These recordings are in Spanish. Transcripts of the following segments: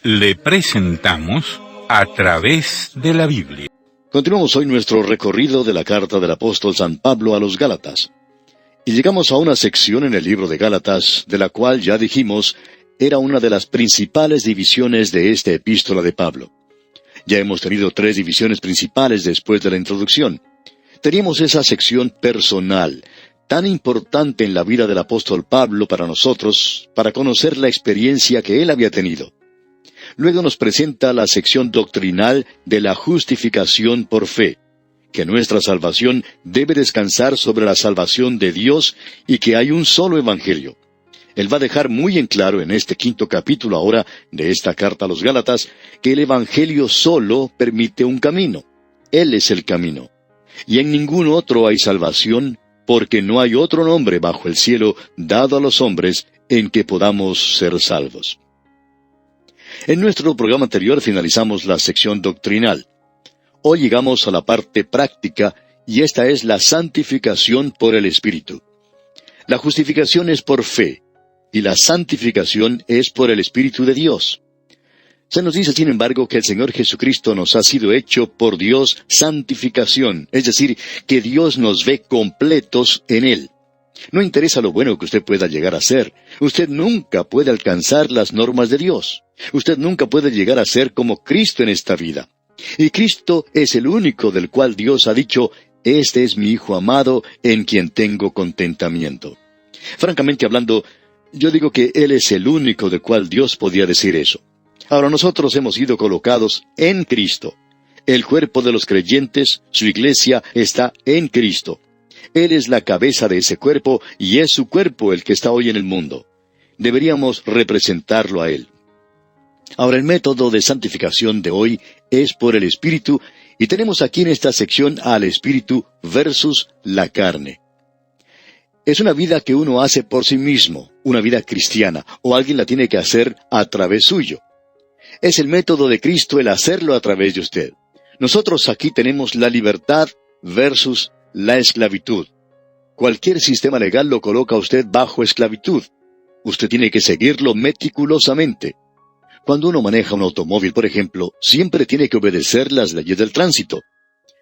Le presentamos A través de la Biblia. Continuamos hoy nuestro recorrido de la carta del apóstol San Pablo a los Gálatas. Y llegamos a una sección en el libro de Gálatas, de la cual ya dijimos, era una de las principales divisiones de esta epístola de Pablo. Ya hemos tenido 3 divisiones principales después de la introducción. Teníamos esa sección personal, tan importante en la vida del apóstol Pablo para nosotros, para conocer la experiencia que él había tenido. Luego nos presenta la sección doctrinal de la justificación por fe, que nuestra salvación debe descansar sobre la salvación de Dios y que hay un solo evangelio. Él va a dejar muy en claro en este 5º capítulo ahora de esta carta a los Gálatas que el evangelio solo permite un camino. Él es el camino. Y en ningún otro hay salvación, porque no hay otro nombre bajo el cielo dado a los hombres en que podamos ser salvos. En nuestro programa anterior finalizamos la sección doctrinal. Hoy llegamos a la parte práctica, y esta es la santificación por el Espíritu. La justificación es por fe, y la santificación es por el Espíritu de Dios. Se nos dice, sin embargo, que el Señor Jesucristo nos ha sido hecho por Dios santificación, es decir, que Dios nos ve completos en Él. No interesa lo bueno que usted pueda llegar a ser. Usted nunca puede alcanzar las normas de Dios. Usted nunca puede llegar a ser como Cristo en esta vida. Y Cristo es el único del cual Dios ha dicho, «Este es mi Hijo amado, en quien tengo contentamiento». Francamente hablando, yo digo que Él es el único del cual Dios podía decir eso. Ahora nosotros hemos sido colocados en Cristo. El cuerpo de los creyentes, su iglesia, está en Cristo. Él es la cabeza de ese cuerpo y es su cuerpo el que está hoy en el mundo. Deberíamos representarlo a Él. Ahora el método de santificación de hoy es por el Espíritu y tenemos aquí en esta sección al Espíritu versus la carne. Es una vida que uno hace por sí mismo, una vida cristiana, o alguien la tiene que hacer a través suyo. Es el método de Cristo el hacerlo a través de usted. Nosotros aquí tenemos la libertad versus la esclavitud. Cualquier sistema legal lo coloca a usted bajo esclavitud. Usted tiene que seguirlo meticulosamente. Cuando uno maneja un automóvil, por ejemplo, siempre tiene que obedecer las leyes del tránsito.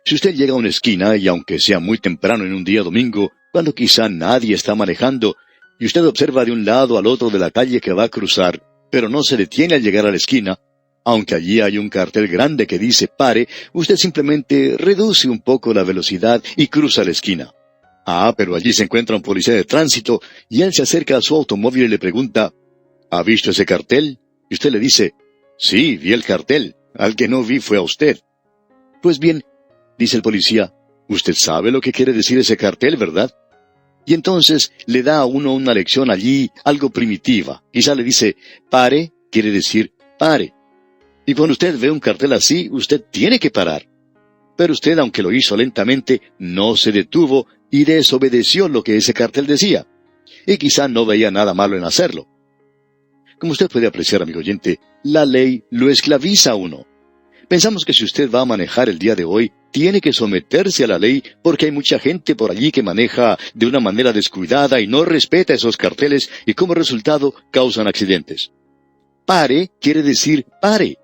Si usted llega a una esquina, y aunque sea muy temprano en un día domingo, cuando quizá nadie está manejando, y usted observa de un lado al otro de la calle que va a cruzar, pero no se detiene al llegar a la esquina, aunque allí hay un cartel grande que dice «pare», usted simplemente reduce un poco la velocidad y cruza la esquina. Pero allí se encuentra un policía de tránsito, y él se acerca a su automóvil y le pregunta «¿Ha visto ese cartel?». Y usted le dice «Sí, vi el cartel. Al que no vi fue a usted». «Pues bien», dice el policía, «usted sabe lo que quiere decir ese cartel, ¿verdad?». Y entonces le da a uno una lección allí, algo primitiva. Quizá le dice «pare» quiere decir «pare». Y cuando usted ve un cartel así, usted tiene que parar. Pero usted, aunque lo hizo lentamente, no se detuvo y desobedeció lo que ese cartel decía. Y quizá no veía nada malo en hacerlo. Como usted puede apreciar, amigo oyente, la ley lo esclaviza a uno. Pensamos que si usted va a manejar el día de hoy, tiene que someterse a la ley porque hay mucha gente por allí que maneja de una manera descuidada y no respeta esos carteles y como resultado causan accidentes. Pare quiere decir pare.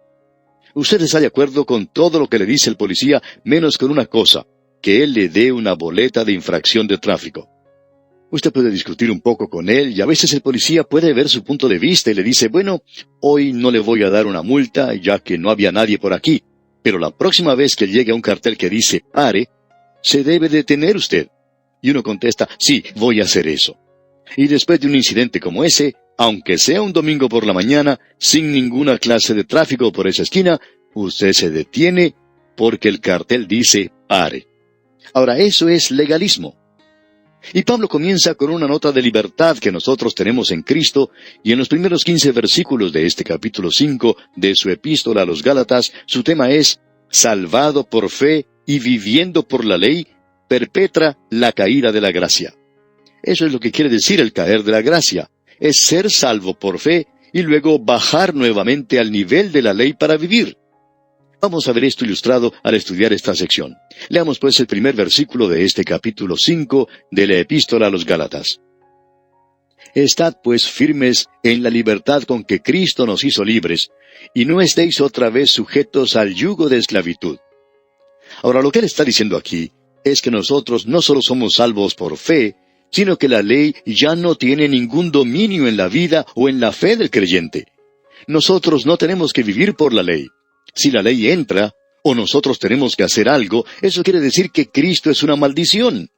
Usted está de acuerdo con todo lo que le dice el policía, menos con una cosa, que él le dé una boleta de infracción de tráfico. Usted puede discutir un poco con él y a veces el policía puede ver su punto de vista y le dice, bueno, hoy no le voy a dar una multa ya que no había nadie por aquí, pero la próxima vez que llegue a un cartel que dice pare, se debe detener usted. Y uno contesta, sí, voy a hacer eso. Y después de un incidente como ese, aunque sea un domingo por la mañana, sin ninguna clase de tráfico por esa esquina, usted se detiene porque el cartel dice pare. Ahora, eso es legalismo. Y Pablo comienza con una nota de libertad que nosotros tenemos en Cristo, y en los primeros 15 versículos de este capítulo 5 de su epístola a los Gálatas, su tema es, salvado por fe y viviendo por la ley, perpetra la caída de la gracia. Eso es lo que quiere decir el caer de la gracia, es ser salvo por fe y luego bajar nuevamente al nivel de la ley para vivir. Vamos a ver esto ilustrado al estudiar esta sección. Leamos pues el primer versículo de este capítulo 5 de la epístola a los Gálatas. Estad pues firmes en la libertad con que Cristo nos hizo libres, y no estéis otra vez sujetos al yugo de esclavitud. Ahora, lo que él está diciendo aquí es que nosotros no solo somos salvos por fe, sino que la ley ya no tiene ningún dominio en la vida o en la fe del creyente. Nosotros no tenemos que vivir por la ley. Si la ley entra, o nosotros tenemos que hacer algo, eso quiere decir que Cristo es una maldición.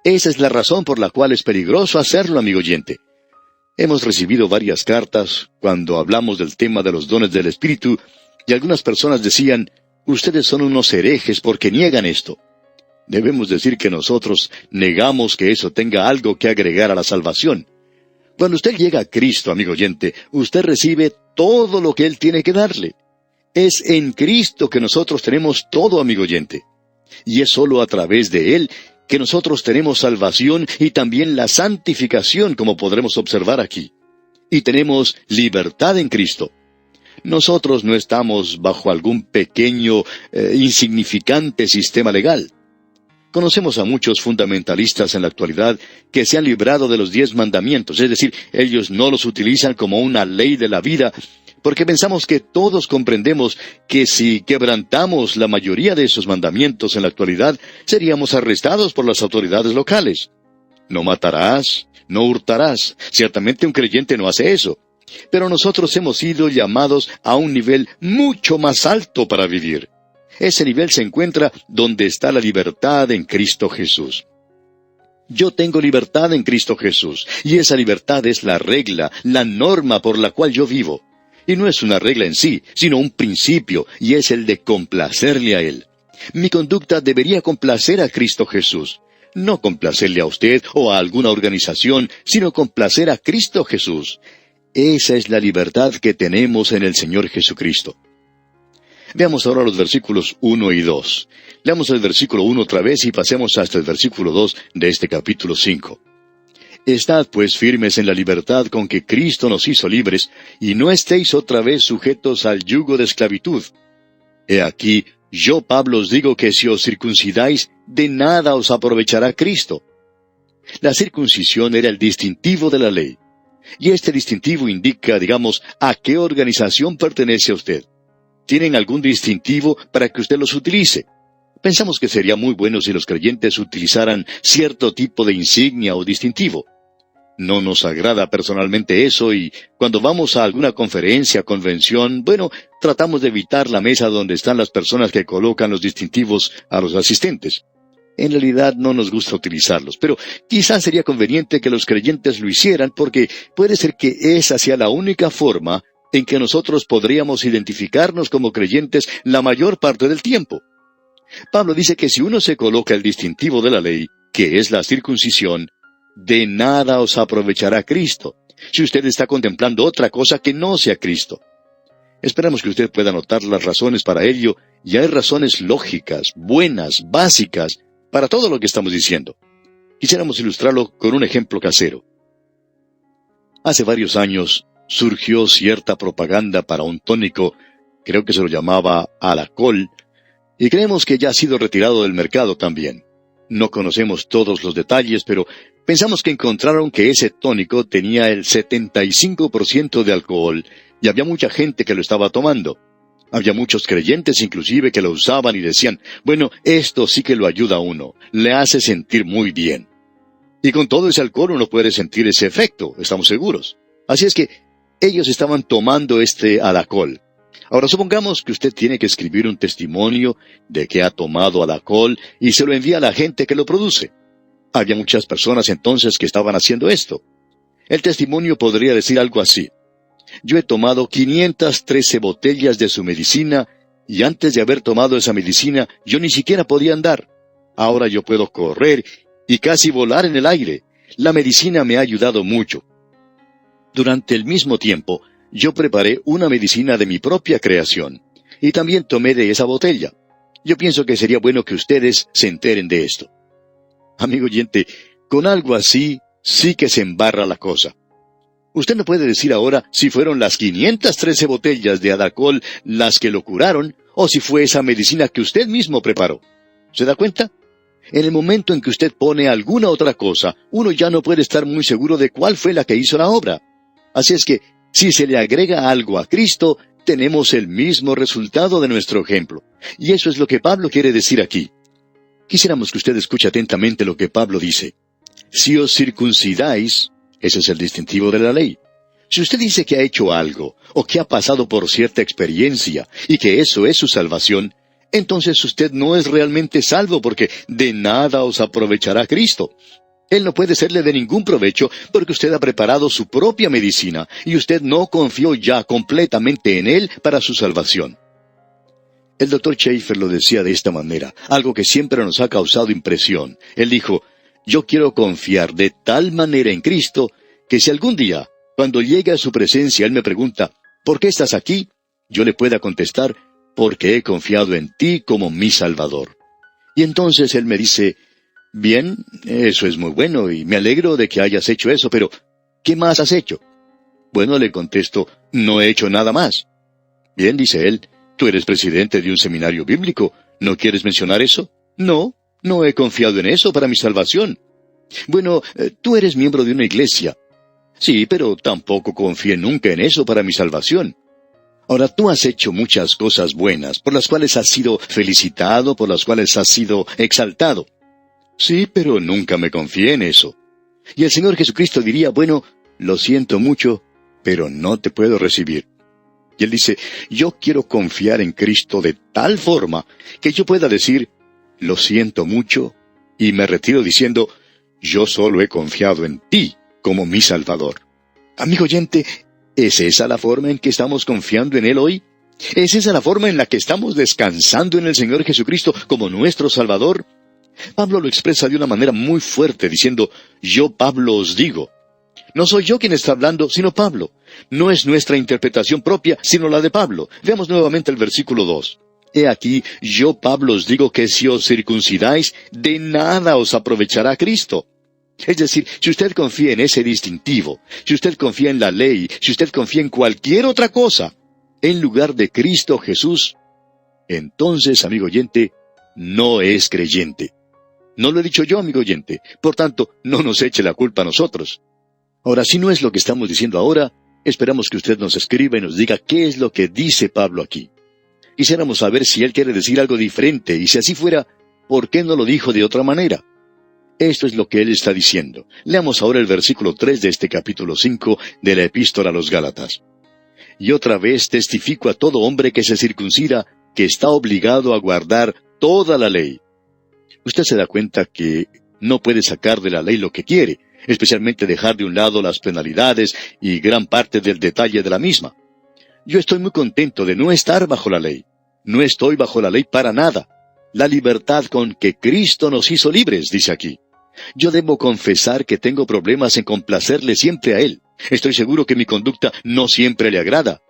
Esa es la razón por la cual es peligroso hacerlo, amigo oyente. Hemos recibido varias cartas cuando hablamos del tema de los dones del Espíritu, y algunas personas decían, ustedes son unos herejes porque niegan esto. Debemos decir que nosotros negamos que eso tenga algo que agregar a la salvación. Cuando usted llega a Cristo, amigo oyente, usted recibe todo lo que Él tiene que darle. Es en Cristo que nosotros tenemos todo, amigo oyente. Y es solo a través de Él que nosotros tenemos salvación y también la santificación, como podremos observar aquí. Y tenemos libertad en Cristo. Nosotros no estamos bajo algún pequeño, insignificante sistema legal. Conocemos a muchos fundamentalistas en la actualidad que se han librado de los 10 mandamientos, es decir, ellos no los utilizan como una ley de la vida, porque pensamos que todos comprendemos que si quebrantamos la mayoría de esos mandamientos en la actualidad, seríamos arrestados por las autoridades locales. No matarás, no hurtarás. Ciertamente un creyente no hace eso. Pero nosotros hemos sido llamados a un nivel mucho más alto para vivir. Ese nivel se encuentra donde está la libertad en Cristo Jesús. Yo tengo libertad en Cristo Jesús, y esa libertad es la regla, la norma por la cual yo vivo. Y no es una regla en sí, sino un principio, y es el de complacerle a Él. Mi conducta debería complacer a Cristo Jesús. No complacerle a usted o a alguna organización, sino complacer a Cristo Jesús. Esa es la libertad que tenemos en el Señor Jesucristo. Veamos ahora los versículos 1 y 2. Leamos el versículo 1 otra vez y pasemos hasta el versículo 2 de este capítulo 5. Estad pues firmes en la libertad con que Cristo nos hizo libres, y no estéis otra vez sujetos al yugo de esclavitud. He aquí, yo Pablo os digo que si os circuncidáis, de nada os aprovechará Cristo. La circuncisión era el distintivo de la ley. Y este distintivo indica, digamos, a qué organización pertenece a usted. ¿Tienen algún distintivo para que usted los utilice? Pensamos que sería muy bueno si los creyentes utilizaran cierto tipo de insignia o distintivo. No nos agrada personalmente eso y cuando vamos a alguna conferencia, convención, bueno, tratamos de evitar la mesa donde están las personas que colocan los distintivos a los asistentes. En realidad no nos gusta utilizarlos, pero quizás sería conveniente que los creyentes lo hicieran porque puede ser que esa sea la única forma en que nosotros podríamos identificarnos como creyentes la mayor parte del tiempo. Pablo dice que si uno se coloca el distintivo de la ley, que es la circuncisión, de nada os aprovechará Cristo, si usted está contemplando otra cosa que no sea Cristo. Esperamos que usted pueda notar las razones para ello, y hay razones lógicas, buenas, básicas, para todo lo que estamos diciendo. Quisiéramos ilustrarlo con un ejemplo casero. Hace varios años surgió cierta propaganda para un tónico, creo que se lo llamaba Alacol, y creemos que ya ha sido retirado del mercado también. No conocemos todos los detalles, pero pensamos que encontraron que ese tónico tenía el 75% de alcohol, y había mucha gente que lo estaba tomando. Había muchos creyentes inclusive que lo usaban y decían, bueno, esto sí que lo ayuda a uno, le hace sentir muy bien. Y con todo ese alcohol uno puede sentir ese efecto, estamos seguros. Así es que ellos estaban tomando este alcohol. Ahora supongamos que usted tiene que escribir un testimonio de que ha tomado alcohol y se lo envía a la gente que lo produce. Había muchas personas entonces que estaban haciendo esto. El testimonio podría decir algo así. Yo he tomado 513 botellas de su medicina y antes de haber tomado esa medicina yo ni siquiera podía andar. Ahora yo puedo correr y casi volar en el aire. La medicina me ha ayudado mucho. Durante el mismo tiempo, yo preparé una medicina de mi propia creación y también tomé de esa botella. Yo pienso que sería bueno que ustedes se enteren de esto. Amigo oyente, con algo así sí que se embarra la cosa. Usted no puede decir ahora si fueron las 513 botellas de alcohol las que lo curaron o si fue esa medicina que usted mismo preparó. ¿Se da cuenta? En el momento en que usted pone alguna otra cosa, uno ya no puede estar muy seguro de cuál fue la que hizo la obra. Así es que, si se le agrega algo a Cristo, tenemos el mismo resultado de nuestro ejemplo. Y eso es lo que Pablo quiere decir aquí. Quisiéramos que usted escuche atentamente lo que Pablo dice. Si os circuncidáis, ese es el distintivo de la ley. Si usted dice que ha hecho algo, o que ha pasado por cierta experiencia, y que eso es su salvación, entonces usted no es realmente salvo, porque de nada os aprovechará Cristo. Él no puede serle de ningún provecho, porque usted ha preparado su propia medicina, y usted no confió ya completamente en Él para su salvación. El Dr. Schaeffer lo decía de esta manera, algo que siempre nos ha causado impresión. Él dijo, yo quiero confiar de tal manera en Cristo, que si algún día, cuando llegue a su presencia, Él me pregunta, ¿por qué estás aquí?, yo le pueda contestar, porque he confiado en ti como mi Salvador. Y entonces Él me dice, bien, eso es muy bueno, y me alegro de que hayas hecho eso, pero ¿qué más has hecho? Bueno, le contesto, no he hecho nada más. Bien, dice Él, tú eres presidente de un seminario bíblico, ¿no quieres mencionar eso? No, no he confiado en eso para mi salvación. Bueno, tú eres miembro de una iglesia. Sí, pero tampoco confié nunca en eso para mi salvación. Ahora, tú has hecho muchas cosas buenas, por las cuales has sido felicitado, por las cuales has sido exaltado. Sí, pero nunca me confié en eso. Y el Señor Jesucristo diría, bueno, lo siento mucho, pero no te puedo recibir. Y Él dice, yo quiero confiar en Cristo de tal forma que yo pueda decir, lo siento mucho, y me retiro diciendo, yo solo he confiado en ti como mi Salvador. Amigo oyente, ¿es esa la forma en que estamos confiando en Él hoy? ¿Es esa la forma en la que estamos descansando en el Señor Jesucristo como nuestro Salvador? Pablo lo expresa de una manera muy fuerte, diciendo, yo Pablo os digo. No soy yo quien está hablando, sino Pablo. No es nuestra interpretación propia, sino la de Pablo. Veamos nuevamente el versículo 2. He aquí, yo Pablo os digo que si os circuncidáis, de nada os aprovechará Cristo. Es decir, si usted confía en ese distintivo, si usted confía en la ley, si usted confía en cualquier otra cosa, en lugar de Cristo Jesús, entonces, amigo oyente, no es creyente. No lo he dicho yo, amigo oyente. Por tanto, no nos eche la culpa a nosotros. Ahora, si no es lo que estamos diciendo ahora, esperamos que usted nos escriba y nos diga qué es lo que dice Pablo aquí. Quisiéramos saber si él quiere decir algo diferente, y si así fuera, ¿por qué no lo dijo de otra manera? Esto es lo que él está diciendo. Leamos ahora el versículo 3 de este capítulo 5 de la Epístola a los Gálatas. Y otra vez testifico a todo hombre que se circuncida, que está obligado a guardar toda la ley. Usted se da cuenta que no puede sacar de la ley lo que quiere, especialmente dejar de un lado las penalidades y gran parte del detalle de la misma. Yo estoy muy contento de no estar bajo la ley. No estoy bajo la ley para nada. La libertad con que Cristo nos hizo libres, dice aquí. Yo debo confesar que tengo problemas en complacerle siempre a Él. Estoy seguro que mi conducta no siempre le agrada.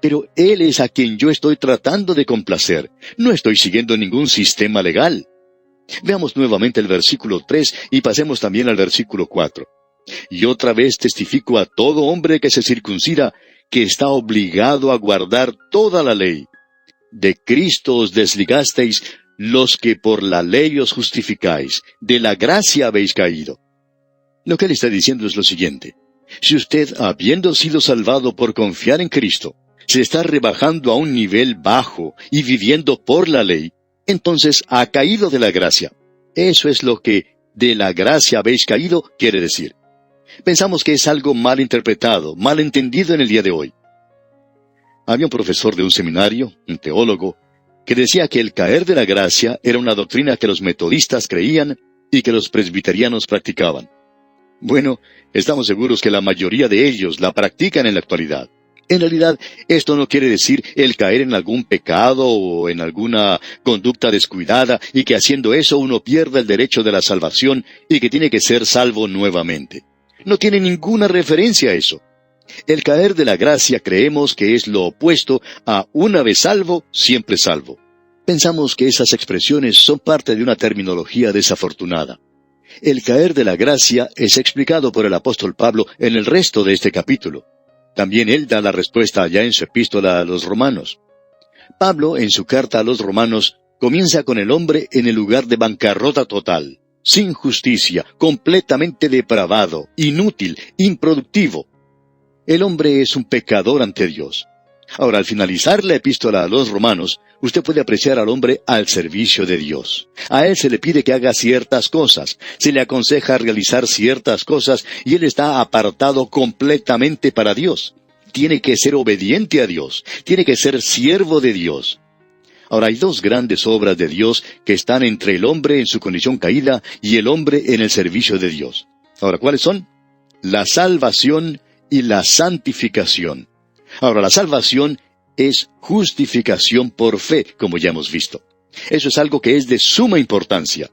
Pero Él es a quien yo estoy tratando de complacer. No estoy siguiendo ningún sistema legal. Veamos nuevamente el versículo 3 y pasemos también al versículo 4. Y otra vez testifico a todo hombre que se circuncida, que está obligado a guardar toda la ley. De Cristo os desligasteis, los que por la ley os justificáis, de la gracia habéis caído. Lo que él está diciendo es lo siguiente. Si usted, habiendo sido salvado por confiar en Cristo, se está rebajando a un nivel bajo y viviendo por la ley, entonces ha caído de la gracia. Eso es lo que de la gracia habéis caído quiere decir. Pensamos que es algo mal interpretado, mal entendido en el día de hoy. Había un profesor de un seminario, un teólogo, que decía que el caer de la gracia era una doctrina que los metodistas creían y que los presbiterianos practicaban. Bueno, estamos seguros que la mayoría de ellos la practican en la actualidad. En realidad, esto no quiere decir el caer en algún pecado o en alguna conducta descuidada y que haciendo eso uno pierda el derecho de la salvación y que tiene que ser salvo nuevamente. No tiene ninguna referencia a eso. El caer de la gracia creemos que es lo opuesto a una vez salvo, siempre salvo. Pensamos que esas expresiones son parte de una terminología desafortunada. El caer de la gracia es explicado por el apóstol Pablo en el resto de este capítulo. También él da la respuesta allá en su epístola a los romanos. Pablo, en su carta a los romanos, comienza con el hombre en el lugar de bancarrota total, sin justicia, completamente depravado, inútil, improductivo. El hombre es un pecador ante Dios. Ahora, al finalizar la epístola a los Romanos, usted puede apreciar al hombre al servicio de Dios. A él se le pide que haga ciertas cosas, se le aconseja realizar ciertas cosas, y él está apartado completamente para Dios. Tiene que ser obediente a Dios, tiene que ser siervo de Dios. Ahora, hay dos grandes obras de Dios que están entre el hombre en su condición caída y el hombre en el servicio de Dios. Ahora, ¿cuáles son? La salvación y la santificación. Ahora, la salvación es justificación por fe, como ya hemos visto. Eso es algo que es de suma importancia.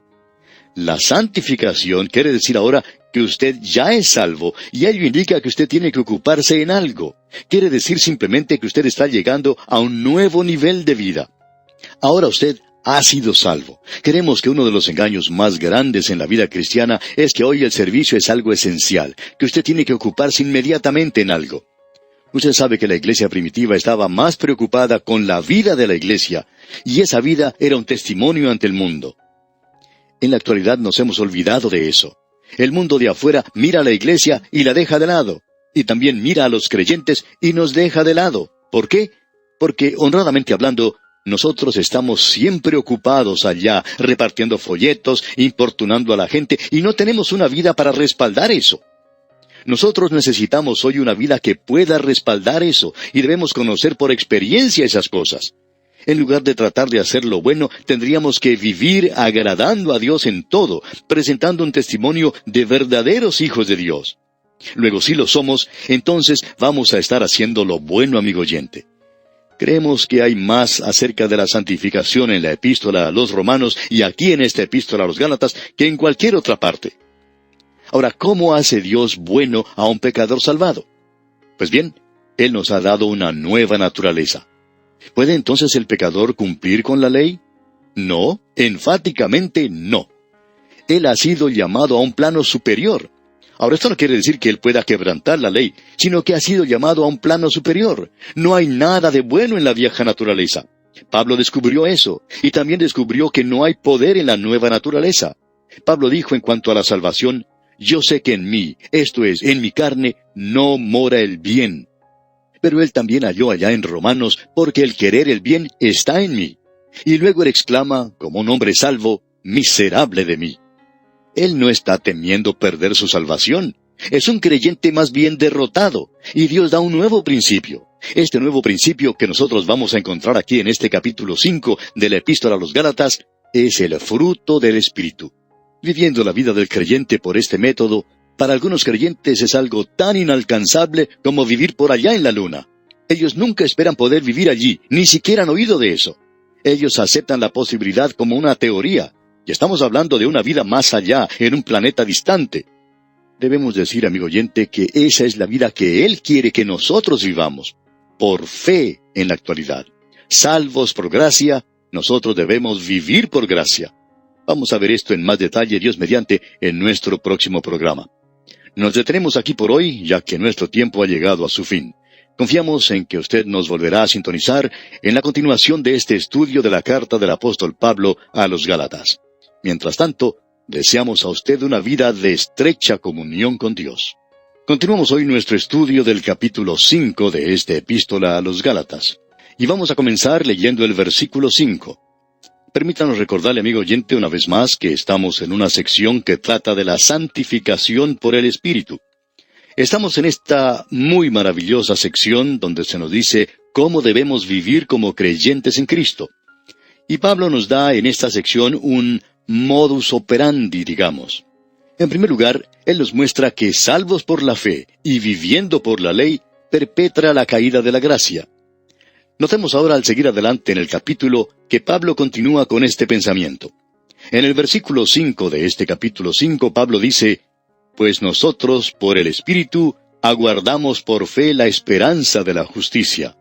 La santificación quiere decir ahora que usted ya es salvo, y ello indica que usted tiene que ocuparse en algo. Quiere decir simplemente que usted está llegando a un nuevo nivel de vida. Ahora usted ha sido salvo. Creemos que uno de los engaños más grandes en la vida cristiana es que hoy el servicio es algo esencial, que usted tiene que ocuparse inmediatamente en algo. Usted sabe que la iglesia primitiva estaba más preocupada con la vida de la iglesia, y esa vida era un testimonio ante el mundo. En la actualidad nos hemos olvidado de eso. El mundo de afuera mira a la iglesia y la deja de lado, y también mira a los creyentes y nos deja de lado. ¿Por qué? Porque, honradamente hablando, nosotros estamos siempre ocupados allá, repartiendo folletos, importunando a la gente, y no tenemos una vida para respaldar eso. Nosotros necesitamos hoy una vida que pueda respaldar eso, y debemos conocer por experiencia esas cosas. En lugar de tratar de hacer lo bueno, tendríamos que vivir agradando a Dios en todo, presentando un testimonio de verdaderos hijos de Dios. Luego, si lo somos, entonces vamos a estar haciendo lo bueno, amigo oyente. Creemos que hay más acerca de la santificación en la epístola a los Romanos y aquí en esta epístola a los Gálatas que en cualquier otra parte. Ahora, ¿cómo hace Dios bueno a un pecador salvado? Pues bien, Él nos ha dado una nueva naturaleza. ¿Puede entonces el pecador cumplir con la ley? No, enfáticamente no. Él ha sido llamado a un plano superior. Ahora, esto no quiere decir que él pueda quebrantar la ley, sino que ha sido llamado a un plano superior. No hay nada de bueno en la vieja naturaleza. Pablo descubrió eso, y también descubrió que no hay poder en la nueva naturaleza. Pablo dijo en cuanto a la salvación, yo sé que en mí, esto es, en mi carne, no mora el bien. Pero él también halló allá en Romanos, porque el querer el bien está en mí. Y luego él exclama, como un hombre salvo, miserable de mí. Él no está temiendo perder su salvación. Es un creyente más bien derrotado, y Dios da un nuevo principio. Este nuevo principio que nosotros vamos a encontrar aquí en este capítulo 5 de la Epístola a los Gálatas es el fruto del Espíritu. Viviendo la vida del creyente por este método, para algunos creyentes es algo tan inalcanzable como vivir por allá en la luna. Ellos nunca esperan poder vivir allí, ni siquiera han oído de eso. Ellos aceptan la posibilidad como una teoría, y estamos hablando de una vida más allá, en un planeta distante. Debemos decir, amigo oyente, que esa es la vida que Él quiere que nosotros vivamos, por fe en la actualidad. Salvos por gracia, nosotros debemos vivir por gracia. Vamos a ver esto en más detalle, Dios mediante, en nuestro próximo programa. Nos detenemos aquí por hoy, ya que nuestro tiempo ha llegado a su fin. Confiamos en que usted nos volverá a sintonizar en la continuación de este estudio de la carta del apóstol Pablo a los Gálatas. Mientras tanto, deseamos a usted una vida de estrecha comunión con Dios. Continuamos hoy nuestro estudio del capítulo 5 de esta epístola a los Gálatas. Y vamos a comenzar leyendo el versículo 5. Permítanos recordarle, amigo oyente, una vez más que estamos en una sección que trata de la santificación por el Espíritu. Estamos en esta muy maravillosa sección donde se nos dice cómo debemos vivir como creyentes en Cristo. Y Pablo nos da en esta sección un modus operandi, digamos. En primer lugar, él nos muestra que salvos por la fe y viviendo por la ley, perpetra la caída de la gracia. Notemos ahora al seguir adelante en el capítulo que Pablo continúa con este pensamiento. En el versículo 5 de este capítulo 5, Pablo dice, «Pues nosotros, por el Espíritu, aguardamos por fe la esperanza de la justicia».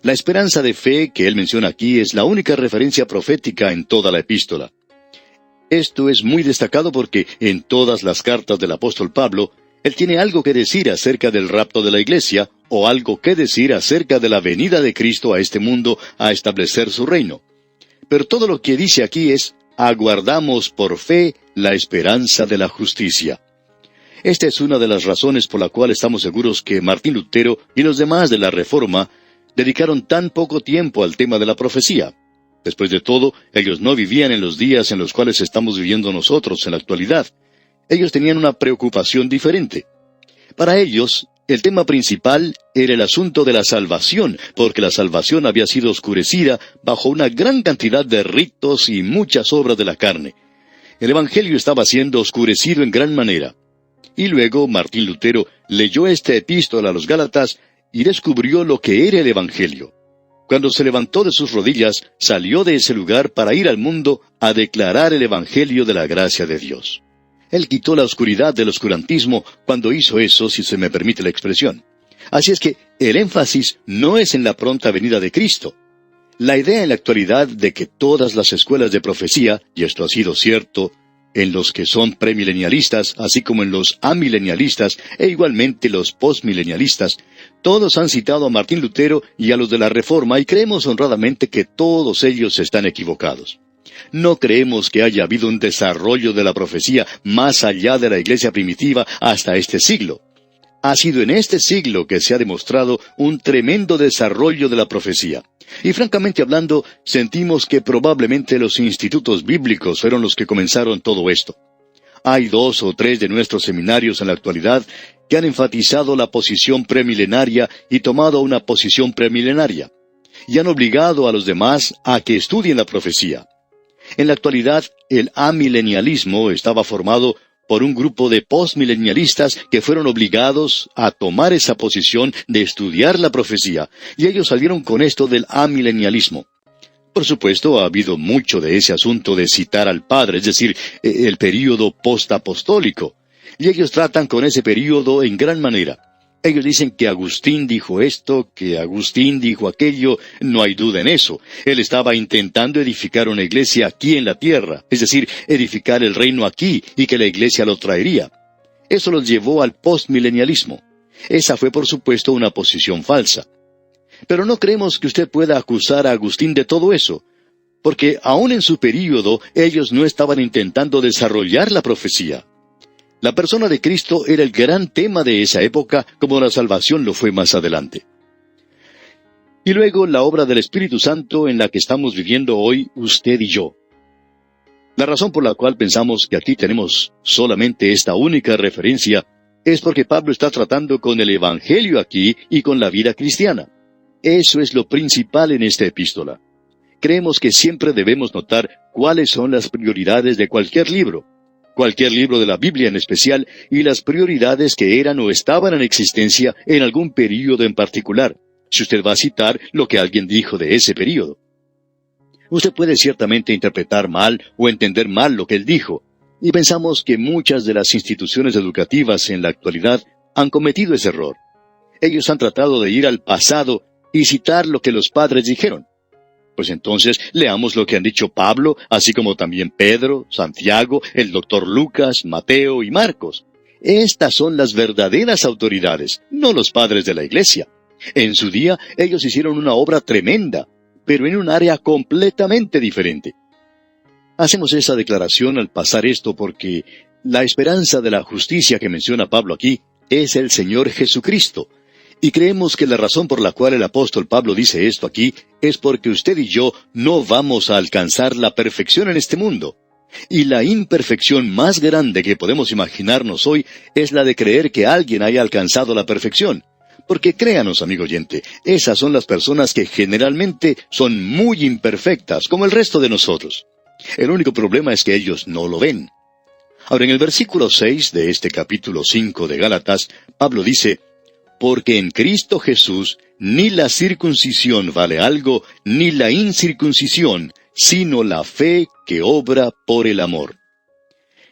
La esperanza de fe que él menciona aquí es la única referencia profética en toda la epístola. Esto es muy destacado porque en todas las cartas del apóstol Pablo, él tiene algo que decir acerca del rapto de la iglesia, o algo que decir acerca de la venida de Cristo a este mundo a establecer su reino. Pero todo lo que dice aquí es, aguardamos por fe la esperanza de la justicia. Esta es una de las razones por la cual estamos seguros que Martín Lutero y los demás de la Reforma dedicaron tan poco tiempo al tema de la profecía. Después de todo, ellos no vivían en los días en los cuales estamos viviendo nosotros en la actualidad. Ellos tenían una preocupación diferente. Para ellos, el tema principal era el asunto de la salvación, porque la salvación había sido oscurecida bajo una gran cantidad de ritos y muchas obras de la carne. El Evangelio estaba siendo oscurecido en gran manera. Y luego Martín Lutero leyó esta epístola a los Gálatas y descubrió lo que era el Evangelio. Cuando se levantó de sus rodillas, salió de ese lugar para ir al mundo a declarar el Evangelio de la gracia de Dios. Él quitó la oscuridad del oscurantismo cuando hizo eso, si se me permite la expresión. Así es que el énfasis no es en la pronta venida de Cristo. La idea en la actualidad de que todas las escuelas de profecía, y esto ha sido cierto, en los que son premilenialistas, así como en los amilenialistas, e igualmente los postmilenialistas, todos han citado a Martín Lutero y a los de la Reforma, y creemos honradamente que todos ellos están equivocados. No creemos que haya habido un desarrollo de la profecía más allá de la iglesia primitiva hasta este siglo. Ha sido en este siglo que se ha demostrado un tremendo desarrollo de la profecía. Y francamente hablando, sentimos que probablemente los institutos bíblicos fueron los que comenzaron todo esto. Hay 2 o 3 de nuestros seminarios en la actualidad que han enfatizado la posición premilenaria y tomado una posición premilenaria, y han obligado a los demás a que estudien la profecía. En la actualidad, el amilenialismo estaba formado por un grupo de postmilenialistas que fueron obligados a tomar esa posición de estudiar la profecía, y ellos salieron con esto del amilenialismo. Por supuesto, ha habido mucho de ese asunto de citar al Padre, es decir, el período postapostólico, y ellos tratan con ese período en gran manera. Ellos dicen que Agustín dijo esto, que Agustín dijo aquello, no hay duda en eso. Él estaba intentando edificar una iglesia aquí en la tierra, es decir, edificar el reino aquí y que la iglesia lo traería. Eso los llevó al postmilenialismo. Esa fue, por supuesto, una posición falsa. Pero no creemos que usted pueda acusar a Agustín de todo eso, porque aún en su período ellos no estaban intentando desarrollar la profecía. La persona de Cristo era el gran tema de esa época, como la salvación lo fue más adelante. Y luego la obra del Espíritu Santo en la que estamos viviendo hoy, usted y yo. La razón por la cual pensamos que aquí tenemos solamente esta única referencia es porque Pablo está tratando con el Evangelio aquí y con la vida cristiana. Eso es lo principal en esta epístola. Creemos que siempre debemos notar cuáles son las prioridades de cualquier libro de la Biblia en especial, y las prioridades que eran o estaban en existencia en algún período en particular, si usted va a citar lo que alguien dijo de ese período. Usted puede ciertamente interpretar mal o entender mal lo que él dijo, y pensamos que muchas de las instituciones educativas en la actualidad han cometido ese error. Ellos han tratado de ir al pasado y citar lo que los padres dijeron. Pues entonces leamos lo que han dicho Pablo, así como también Pedro, Santiago, el doctor Lucas, Mateo y Marcos. Estas son las verdaderas autoridades, no los padres de la iglesia. En su día, ellos hicieron una obra tremenda, pero en un área completamente diferente. Hacemos esa declaración al pasar esto porque la esperanza de la justicia que menciona Pablo aquí es el Señor Jesucristo. Y creemos que la razón por la cual el apóstol Pablo dice esto aquí es porque usted y yo no vamos a alcanzar la perfección en este mundo. Y la imperfección más grande que podemos imaginarnos hoy es la de creer que alguien haya alcanzado la perfección. Porque créanos, amigo oyente, esas son las personas que generalmente son muy imperfectas, como el resto de nosotros. El único problema es que ellos no lo ven. Ahora, en el versículo 6 de este capítulo 5 de Gálatas, Pablo dice: porque en Cristo Jesús ni la circuncisión vale algo, ni la incircuncisión, sino la fe que obra por el amor.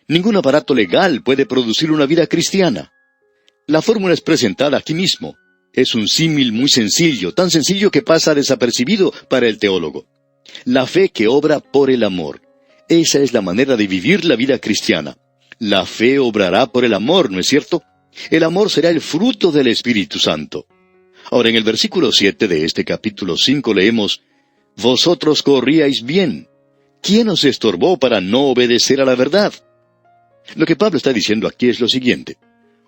Ningún aparato legal puede producir una vida cristiana. La fórmula es presentada aquí mismo. Es un símil muy sencillo, tan sencillo que pasa desapercibido para el teólogo. La fe que obra por el amor. Esa es la manera de vivir la vida cristiana. La fe obrará por el amor, ¿no es cierto? El amor será el fruto del Espíritu Santo. Ahora, en el versículo 7 de este capítulo 5 leemos: vosotros corríais bien. ¿Quién os estorbó para no obedecer a la verdad? Lo que Pablo está diciendo aquí es lo siguiente.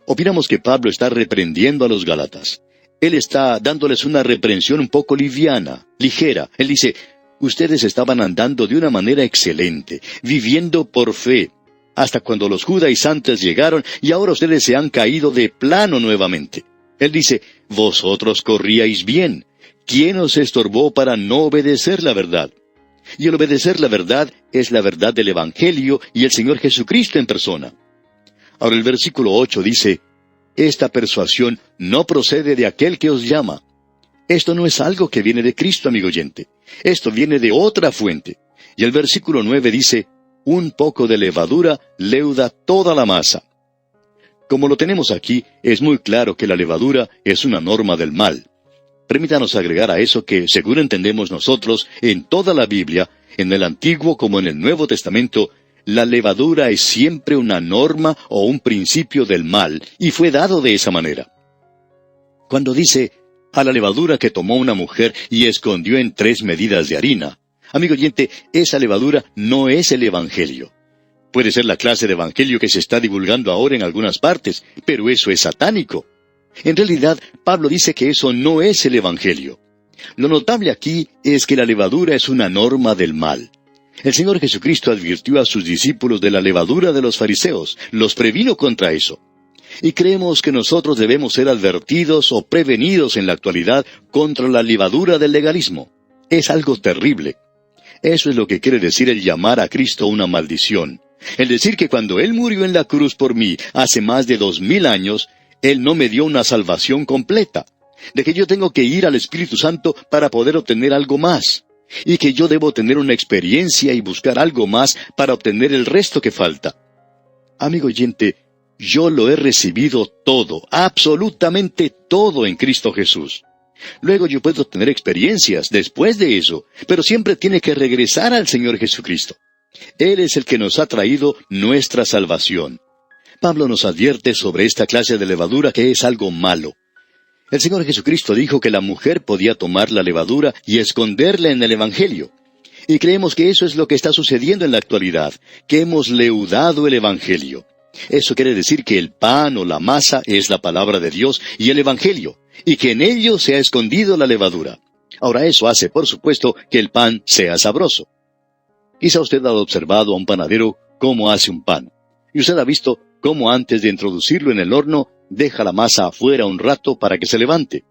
Opinamos que Pablo está reprendiendo a los Gálatas. Él está dándoles una reprensión un poco liviana, ligera. Él dice, ustedes estaban andando de una manera excelente, viviendo por fe, hasta cuando los judaizantes llegaron y ahora ustedes se han caído de plano nuevamente. Él dice, vosotros corríais bien. ¿Quién os estorbó para no obedecer la verdad? Y el obedecer la verdad es la verdad del Evangelio y el Señor Jesucristo en persona. Ahora el versículo 8 dice, esta persuasión no procede de aquel que os llama. Esto no es algo que viene de Cristo, amigo oyente. Esto viene de otra fuente. Y el versículo 9 dice, un poco de levadura leuda toda la masa. Como lo tenemos aquí, es muy claro que la levadura es una norma del mal. Permítanos agregar a eso que, según entendemos nosotros, en toda la Biblia, en el Antiguo como en el Nuevo Testamento, la levadura es siempre una norma o un principio del mal, y fue dado de esa manera. Cuando dice, a la levadura que tomó una mujer y escondió en 3 medidas de harina, amigo oyente, esa levadura no es el Evangelio. Puede ser la clase de Evangelio que se está divulgando ahora en algunas partes, pero eso es satánico. En realidad, Pablo dice que eso no es el Evangelio. Lo notable aquí es que la levadura es una norma del mal. El Señor Jesucristo advirtió a sus discípulos de la levadura de los fariseos, los previno contra eso. Y creemos que nosotros debemos ser advertidos o prevenidos en la actualidad contra la levadura del legalismo. Es algo terrible. Eso es lo que quiere decir el llamar a Cristo una maldición. El decir que cuando Él murió en la cruz por mí hace más de 2000 años, Él no me dio una salvación completa. De que yo tengo que ir al Espíritu Santo para poder obtener algo más. Y que yo debo tener una experiencia y buscar algo más para obtener el resto que falta. Amigo oyente, yo lo he recibido todo, absolutamente todo en Cristo Jesús. Luego yo puedo tener experiencias después de eso, pero siempre tiene que regresar al Señor Jesucristo. Él es el que nos ha traído nuestra salvación. Pablo nos advierte sobre esta clase de levadura que es algo malo. El Señor Jesucristo dijo que la mujer podía tomar la levadura y esconderla en el Evangelio. Y creemos que eso es lo que está sucediendo en la actualidad, que hemos leudado el Evangelio. Eso quiere decir que el pan o la masa es la palabra de Dios y el Evangelio, y que en ello se ha escondido la levadura. Ahora eso hace, por supuesto, que el pan sea sabroso. Quizá usted ha observado a un panadero cómo hace un pan, y usted ha visto cómo antes de introducirlo en el horno, deja la masa afuera un rato para que se levante.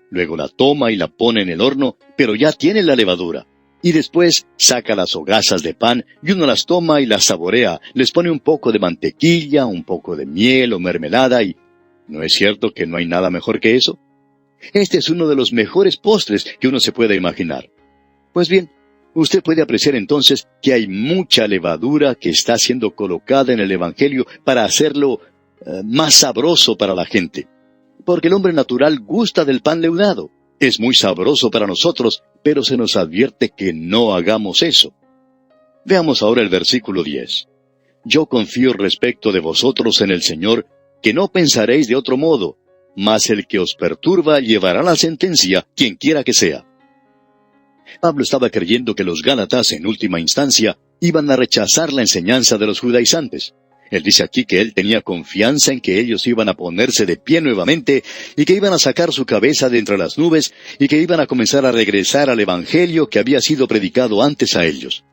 Luego la toma y la pone en el horno, pero ya tiene la levadura. Y después saca las hogazas de pan y uno las toma y las saborea. Les pone un poco de mantequilla, un poco de miel o mermelada y... ¿no es cierto que no hay nada mejor que eso? Este es uno de los mejores postres que uno se pueda imaginar. Pues bien, usted puede apreciar entonces que hay mucha levadura que está siendo colocada en el Evangelio para hacerlo más sabroso para la gente. Porque el hombre natural gusta del pan leudado. Es muy sabroso para nosotros, pero se nos advierte que no hagamos eso. Veamos ahora el versículo 10. Yo confío respecto de vosotros en el Señor, que no pensaréis de otro modo, mas el que os perturba llevará la sentencia, quien quiera que sea. Pablo estaba creyendo que los Gálatas, en última instancia, iban a rechazar la enseñanza de los judaizantes. Él dice aquí que él tenía confianza en que ellos iban a ponerse de pie nuevamente y que iban a sacar su cabeza de entre las nubes y que iban a comenzar a regresar al Evangelio que había sido predicado antes a ellos.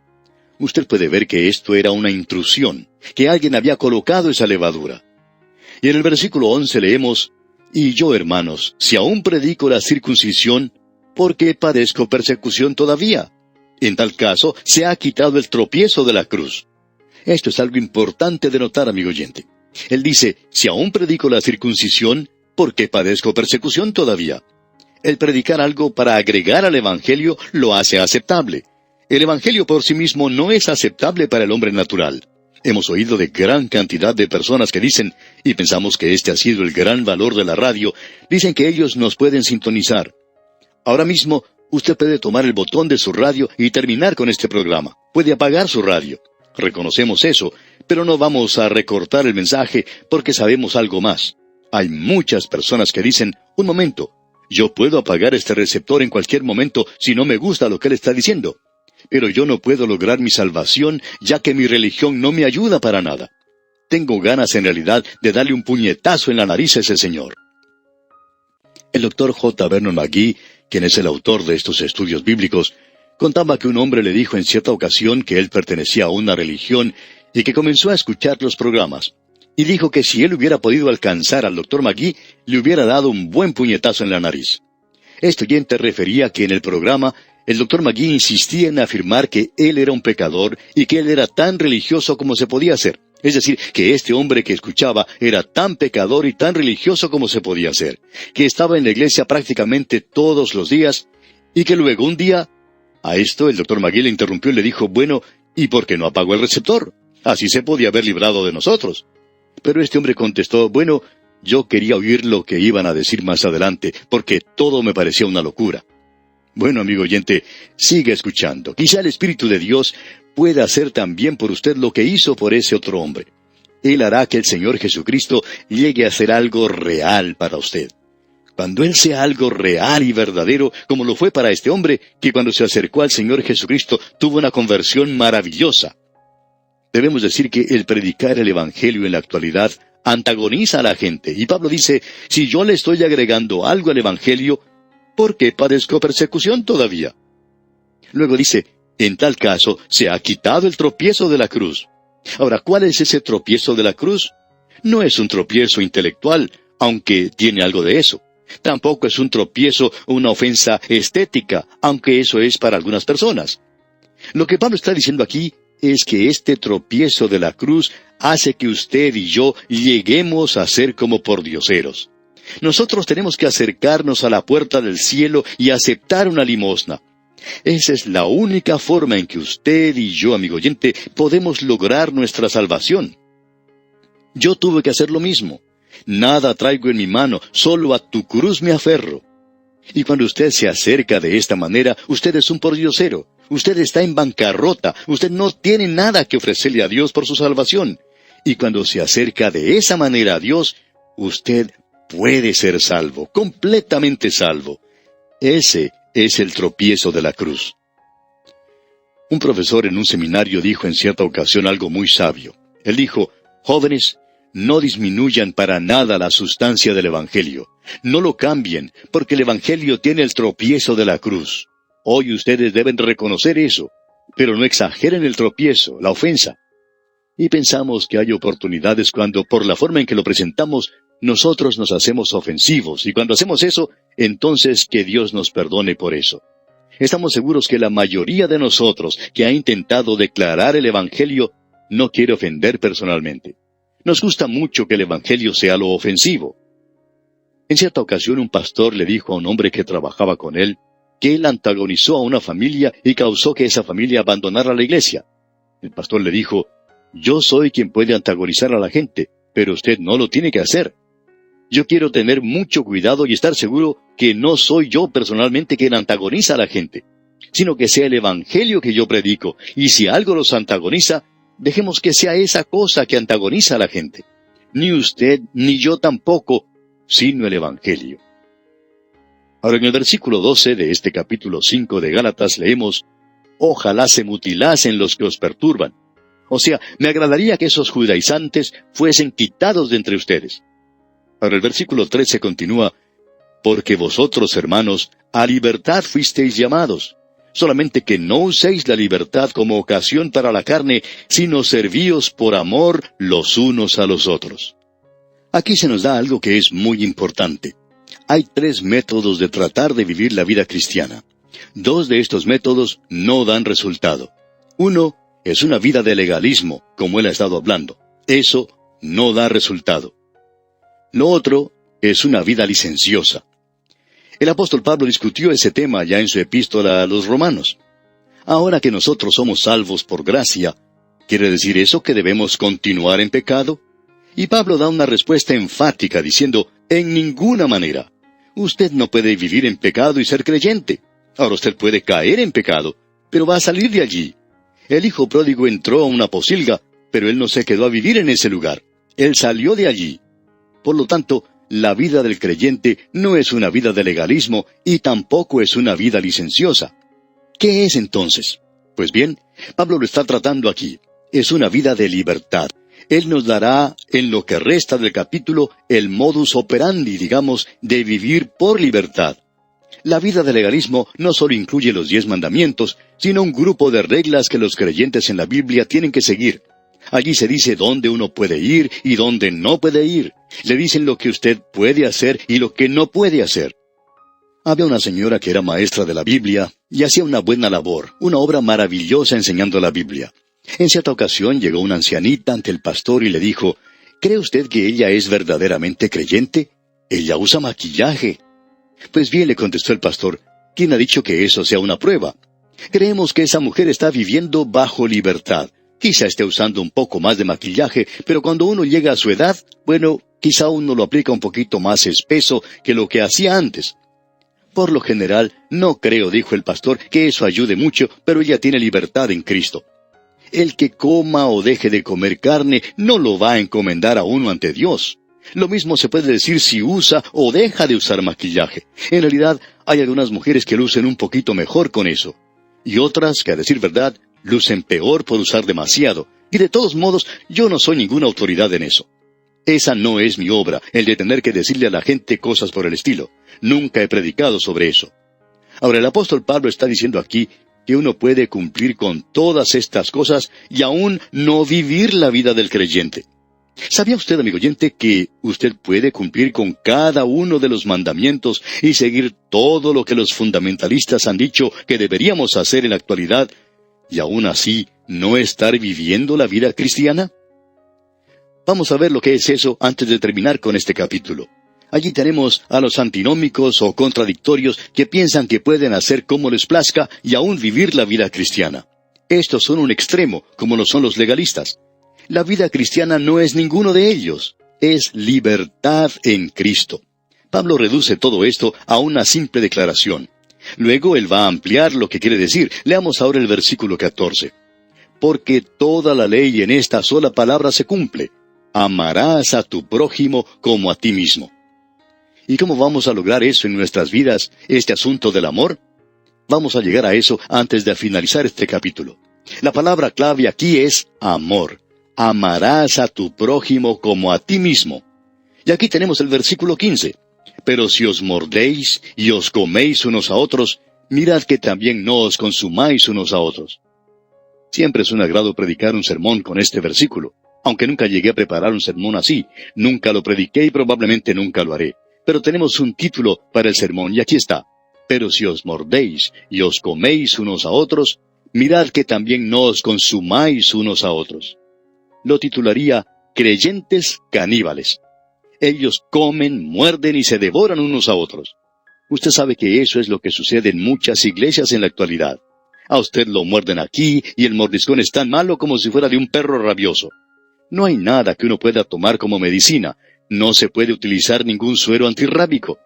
Usted puede ver que esto era una intrusión, que alguien había colocado esa levadura. Y en el versículo 11 leemos, y yo, hermanos, si aún predico la circuncisión, ¿por qué padezco persecución todavía? En tal caso, se ha quitado el tropiezo de la cruz. Esto es algo importante de notar, amigo oyente. Él dice, si aún predico la circuncisión, ¿por qué padezco persecución todavía? El predicar algo para agregar al Evangelio lo hace aceptable. El Evangelio por sí mismo no es aceptable para el hombre natural. Hemos oído de gran cantidad de personas que dicen, y pensamos que este ha sido el gran valor de la radio, dicen que ellos nos pueden sintonizar. Ahora mismo, usted puede tomar el botón de su radio y terminar con este programa. Puede apagar su radio. Reconocemos eso, pero no vamos a recortar el mensaje porque sabemos algo más. Hay muchas personas que dicen, un momento, Yo puedo apagar este receptor en cualquier momento si no me gusta lo que él está diciendo. Pero yo no puedo lograr mi salvación, ya que mi religión no me ayuda para nada. Tengo ganas en realidad de darle un puñetazo en la nariz a ese señor. El doctor J. Vernon McGee, quien es el autor de estos estudios bíblicos, contaba que un hombre le dijo en cierta ocasión que él pertenecía a una religión y que comenzó a escuchar los programas. Y dijo que si él hubiera podido alcanzar al doctor McGee, le hubiera dado un buen puñetazo en la nariz. Este oyente refería que en el programa, el doctor McGee insistía en afirmar que él era un pecador y que él era tan religioso como se podía ser. Es decir, que este hombre que escuchaba era tan pecador y tan religioso como se podía ser, que estaba en la iglesia prácticamente todos los días, y que luego un día, a esto el doctor McGee le interrumpió y le dijo, bueno, ¿y por qué no apagó el receptor? Así se podía haber librado de nosotros. Pero este hombre contestó, bueno, yo quería oír lo que iban a decir más adelante, porque todo me parecía una locura. Bueno, amigo oyente, sigue escuchando. Quizá el Espíritu de Dios pueda hacer también por usted lo que hizo por ese otro hombre. Él hará que el Señor Jesucristo llegue a ser algo real para usted. Cuando Él sea algo real y verdadero, como lo fue para este hombre, que cuando se acercó al Señor Jesucristo tuvo una conversión maravillosa. Debemos decir que el predicar el Evangelio en la actualidad antagoniza a la gente. Y Pablo dice, si yo le estoy agregando algo al Evangelio, ¿por qué padezco persecución todavía? Luego dice, en tal caso se ha quitado el tropiezo de la cruz. Ahora, ¿cuál es ese tropiezo de la cruz? No es un tropiezo intelectual, aunque tiene algo de eso. Tampoco es un tropiezo o una ofensa estética, aunque eso es para algunas personas. Lo que Pablo está diciendo aquí es que este tropiezo de la cruz hace que usted y yo lleguemos a ser como pordioseros. Nosotros tenemos que acercarnos a la puerta del cielo y aceptar una limosna. Esa es la única forma en que usted y yo, amigo oyente, podemos lograr nuestra salvación. Yo tuve que hacer lo mismo. Nada traigo en mi mano, solo a tu cruz me aferro. Y cuando usted se acerca de esta manera, usted es un pordiosero. Usted está en bancarrota. Usted no tiene nada que ofrecerle a Dios por su salvación. Y cuando se acerca de esa manera a Dios, usted puede ser salvo, completamente salvo. Ese es el tropiezo de la cruz. Un profesor en un seminario dijo en cierta ocasión algo muy sabio. Él dijo, jóvenes, no disminuyan para nada la sustancia del Evangelio. No lo cambien, porque el Evangelio tiene el tropiezo de la cruz. Hoy ustedes deben reconocer eso, pero no exageren el tropiezo, la ofensa. Y pensamos que hay oportunidades cuando, por la forma en que lo presentamos, nosotros nos hacemos ofensivos, y cuando hacemos eso, entonces que Dios nos perdone por eso. Estamos seguros que la mayoría de nosotros que ha intentado declarar el Evangelio no quiere ofender personalmente. Nos gusta mucho que el Evangelio sea lo ofensivo. En cierta ocasión un pastor le dijo a un hombre que trabajaba con él que él antagonizó a una familia y causó que esa familia abandonara la iglesia. El pastor le dijo, yo soy quien puede antagonizar a la gente, pero usted no lo tiene que hacer. Yo quiero tener mucho cuidado y estar seguro que no soy yo personalmente quien antagoniza a la gente, sino que sea el Evangelio que yo predico, y si algo los antagoniza, dejemos que sea esa cosa que antagoniza a la gente. Ni usted, ni yo tampoco, sino el Evangelio. Ahora en el versículo 12 de este capítulo 5 de Gálatas leemos, ojalá se mutilasen los que os perturban. O sea, me agradaría que esos judaizantes fuesen quitados de entre ustedes. Ahora el versículo 13 continúa, porque vosotros, hermanos, a libertad fuisteis llamados, solamente que no uséis la libertad como ocasión para la carne, sino servíos por amor los unos a los otros. Aquí se nos da algo que es muy importante. Hay 3 métodos de tratar de vivir la vida cristiana. 2 de estos métodos no dan resultado. Uno es una vida de legalismo, como él ha estado hablando. Eso no da resultado. Lo otro es una vida licenciosa. El apóstol Pablo discutió ese tema ya en su epístola a los Romanos. Ahora que nosotros somos salvos por gracia, ¿quiere decir eso que debemos continuar en pecado? Y Pablo da una respuesta enfática diciendo, en ninguna manera. Usted no puede vivir en pecado y ser creyente. Ahora usted puede caer en pecado, pero va a salir de allí. El hijo pródigo entró a una pocilga, pero él no se quedó a vivir en ese lugar. Él salió de allí. Por lo tanto, la vida del creyente no es una vida de legalismo y tampoco es una vida licenciosa. ¿Qué es entonces? Pues bien, Pablo lo está tratando aquí. Es una vida de libertad. Él nos dará, en lo que resta del capítulo, el modus operandi, digamos, de vivir por libertad. La vida de legalismo no solo incluye los 10 mandamientos, sino un grupo de reglas que los creyentes en la Biblia tienen que seguir. Allí se dice dónde uno puede ir y dónde no puede ir. Le dicen lo que usted puede hacer y lo que no puede hacer. Había una señora que era maestra de la Biblia y hacía una buena labor, una obra maravillosa enseñando la Biblia. En cierta ocasión llegó una ancianita ante el pastor y le dijo, ¿cree usted que ella es verdaderamente creyente? Ella usa maquillaje. Pues bien, le contestó el pastor, ¿quién ha dicho que eso sea una prueba? Creemos que esa mujer está viviendo bajo libertad. Quizá esté usando un poco más de maquillaje, pero cuando uno llega a su edad, bueno, quizá uno lo aplica un poquito más espeso que lo que hacía antes. Por lo general, no creo, dijo el pastor, que eso ayude mucho, pero ella tiene libertad en Cristo. El que coma o deje de comer carne no lo va a encomendar a uno ante Dios. Lo mismo se puede decir si usa o deja de usar maquillaje. En realidad, hay algunas mujeres que lucen un poquito mejor con eso. Y otras que, a decir verdad, lucen peor por usar demasiado. Y de todos modos, yo no soy ninguna autoridad en eso. Esa no es mi obra, el de tener que decirle a la gente cosas por el estilo. Nunca he predicado sobre eso. Ahora, el apóstol Pablo está diciendo aquí que uno puede cumplir con todas estas cosas y aún no vivir la vida del creyente. ¿Sabía usted, amigo oyente, que usted puede cumplir con cada uno de los mandamientos y seguir todo lo que los fundamentalistas han dicho que deberíamos hacer en la actualidad, y aún así no estar viviendo la vida cristiana? Vamos a ver lo que es eso antes de terminar con este capítulo. Allí tenemos a los antinómicos o contradictorios que piensan que pueden hacer como les plazca y aún vivir la vida cristiana. Estos son un extremo, como lo son los legalistas. La vida cristiana no es ninguno de ellos. Es libertad en Cristo. Pablo reduce todo esto a una simple declaración. Luego él va a ampliar lo que quiere decir. Leamos ahora el versículo 14. Porque toda la ley en esta sola palabra se cumple. Amarás a tu prójimo como a ti mismo. ¿Y cómo vamos a lograr eso en nuestras vidas, este asunto del amor? Vamos a llegar a eso antes de finalizar este capítulo. La palabra clave aquí es amor. Amarás a tu prójimo como a ti mismo. Y aquí tenemos el versículo 15. Pero si os mordéis y os coméis unos a otros, mirad que también no os consumáis unos a otros. Siempre es un agrado predicar un sermón con este versículo. Aunque nunca llegué a preparar un sermón así, nunca lo prediqué y probablemente nunca lo haré. Pero tenemos un título para el sermón y aquí está. Pero si os mordéis y os coméis unos a otros, mirad que también no os consumáis unos a otros. Lo titularía Creyentes Caníbales. Ellos comen, muerden y se devoran unos a otros. Usted sabe que eso es lo que sucede en muchas iglesias en la actualidad. A usted lo muerden aquí y el mordiscón es tan malo como si fuera de un perro rabioso. No hay nada que uno pueda tomar como medicina. No se puede utilizar ningún suero antirrábico.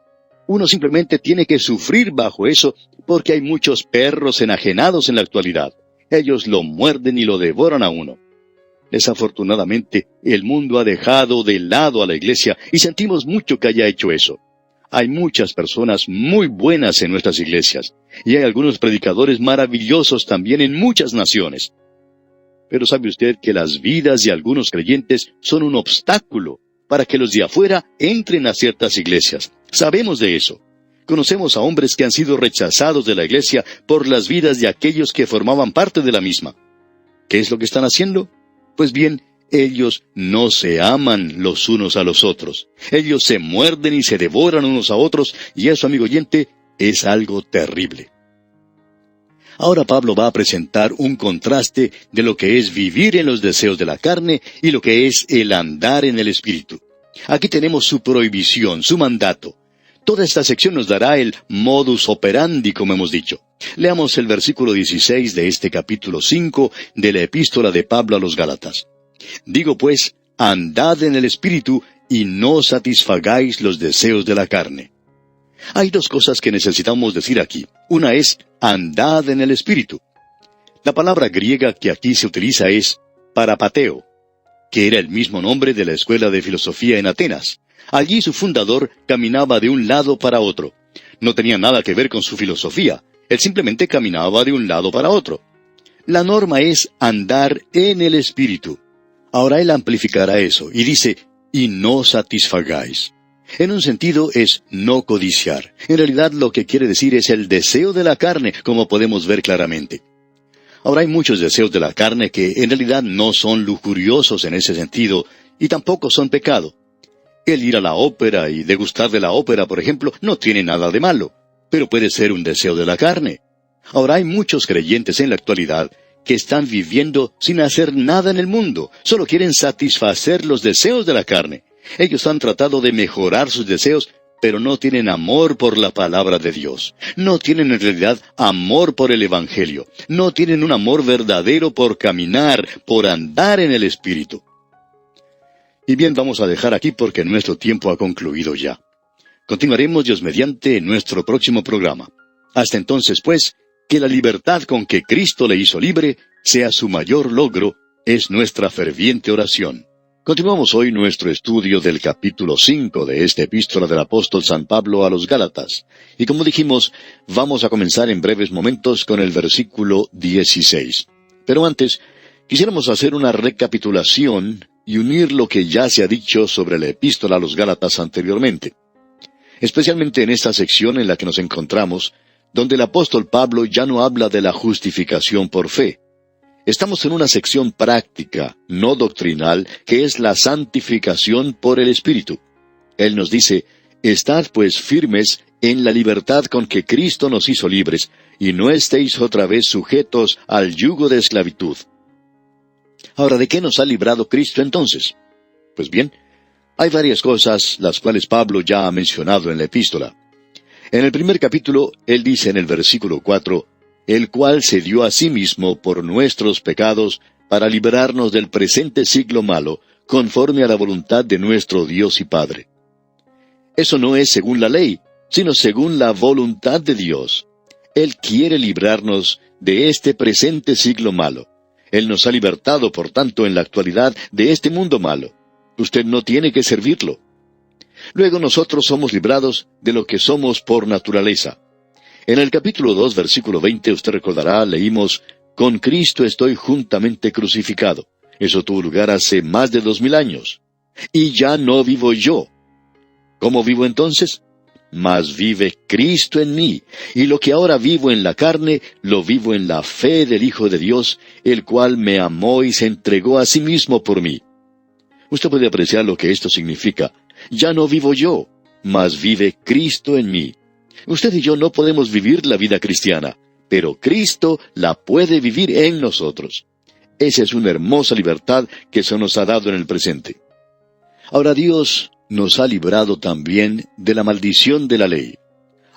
Uno simplemente tiene que sufrir bajo eso porque hay muchos perros enajenados en la actualidad. Ellos lo muerden y lo devoran a uno. Desafortunadamente, el mundo ha dejado de lado a la iglesia y sentimos mucho que haya hecho eso. Hay muchas personas muy buenas en nuestras iglesias, y hay algunos predicadores maravillosos también en muchas naciones. Pero ¿sabe usted que las vidas de algunos creyentes son un obstáculo para que los de afuera entren a ciertas iglesias? Sabemos de eso. Conocemos a hombres que han sido rechazados de la iglesia por las vidas de aquellos que formaban parte de la misma. ¿Qué es lo que están haciendo? Pues bien, ellos no se aman los unos a los otros. Ellos se muerden y se devoran unos a otros, y eso, amigo oyente, es algo terrible. Ahora Pablo va a presentar un contraste de lo que es vivir en los deseos de la carne y lo que es el andar en el Espíritu. Aquí tenemos su prohibición, su mandato. Toda esta sección nos dará el modus operandi, como hemos dicho. Leamos el versículo 16 de este capítulo 5 de la epístola de Pablo a los Gálatas. Digo pues, andad en el Espíritu y no satisfagáis los deseos de la carne. Hay dos cosas que necesitamos decir aquí. Una es, andad en el Espíritu. La palabra griega que aquí se utiliza es parapateo, que era el mismo nombre de la escuela de filosofía en Atenas. Allí su fundador caminaba de un lado para otro. No tenía nada que ver con su filosofía. Él simplemente caminaba de un lado para otro. La norma es andar en el Espíritu. Ahora él amplificará eso y dice, y no satisfagáis. En un sentido es no codiciar. En realidad lo que quiere decir es el deseo de la carne, como podemos ver claramente. Ahora hay muchos deseos de la carne que en realidad no son lujuriosos en ese sentido, y tampoco son pecado. El ir a la ópera y degustar de la ópera, por ejemplo, no tiene nada de malo, pero puede ser un deseo de la carne. Ahora hay muchos creyentes en la actualidad que están viviendo sin hacer nada en el mundo, solo quieren satisfacer los deseos de la carne. Ellos han tratado de mejorar sus deseos, pero no tienen amor por la palabra de Dios. No tienen en realidad amor por el Evangelio. No tienen un amor verdadero por caminar, por andar en el Espíritu. Y bien, vamos a dejar aquí porque nuestro tiempo ha concluido ya. Continuaremos, Dios mediante, en nuestro próximo programa. Hasta entonces, pues, que la libertad con que Cristo le hizo libre sea su mayor logro, es nuestra ferviente oración. Continuamos hoy nuestro estudio del capítulo 5 de esta epístola del apóstol San Pablo a los Gálatas. Y como dijimos, vamos a comenzar en breves momentos con el versículo 16. Pero antes, quisiéramos hacer una recapitulación y unir lo que ya se ha dicho sobre la epístola a los Gálatas anteriormente. Especialmente en esta sección en la que nos encontramos, donde el apóstol Pablo ya no habla de la justificación por fe. Estamos en una sección práctica, no doctrinal, que es la santificación por el Espíritu. Él nos dice, «Estad pues firmes en la libertad con que Cristo nos hizo libres, y no estéis otra vez sujetos al yugo de esclavitud». Ahora, ¿de qué nos ha librado Cristo entonces? Pues bien, hay varias cosas las cuales Pablo ya ha mencionado en la epístola. En el primer capítulo, él dice en el versículo 4, «El cual se dio a sí mismo por nuestros pecados, para librarnos del presente siglo malo, conforme a la voluntad de nuestro Dios y Padre». Eso no es según la ley, sino según la voluntad de Dios. Él quiere librarnos de este presente siglo malo. Él nos ha libertado, por tanto, en la actualidad, de este mundo malo. Usted no tiene que servirlo. Luego nosotros somos librados de lo que somos por naturaleza. En el capítulo 2, versículo 20, usted recordará, leímos, «Con Cristo estoy juntamente crucificado». Eso tuvo lugar hace más de 2000 años. «Y ya no vivo yo». ¿Cómo vivo entonces? «Mas vive Cristo en mí, y lo que ahora vivo en la carne, lo vivo en la fe del Hijo de Dios, el cual me amó y se entregó a sí mismo por mí». Usted puede apreciar lo que esto significa. Ya no vivo yo, mas vive Cristo en mí. Usted y yo no podemos vivir la vida cristiana, pero Cristo la puede vivir en nosotros. Esa es una hermosa libertad que se nos ha dado en el presente. Ahora Dios nos ha librado también de la maldición de la ley.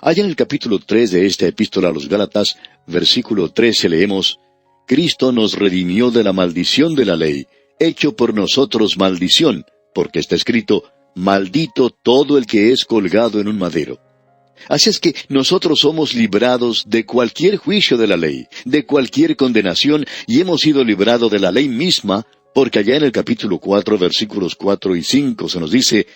Allá en el capítulo 3 de esta epístola a los Gálatas, versículo 13 leemos, «Cristo nos redimió de la maldición de la ley, hecho por nosotros maldición, porque está escrito, maldito todo el que es colgado en un madero». Así es que nosotros somos librados de cualquier juicio de la ley, de cualquier condenación, y hemos sido librados de la ley misma, porque allá en el capítulo 4, versículos 4 y 5 se nos dice,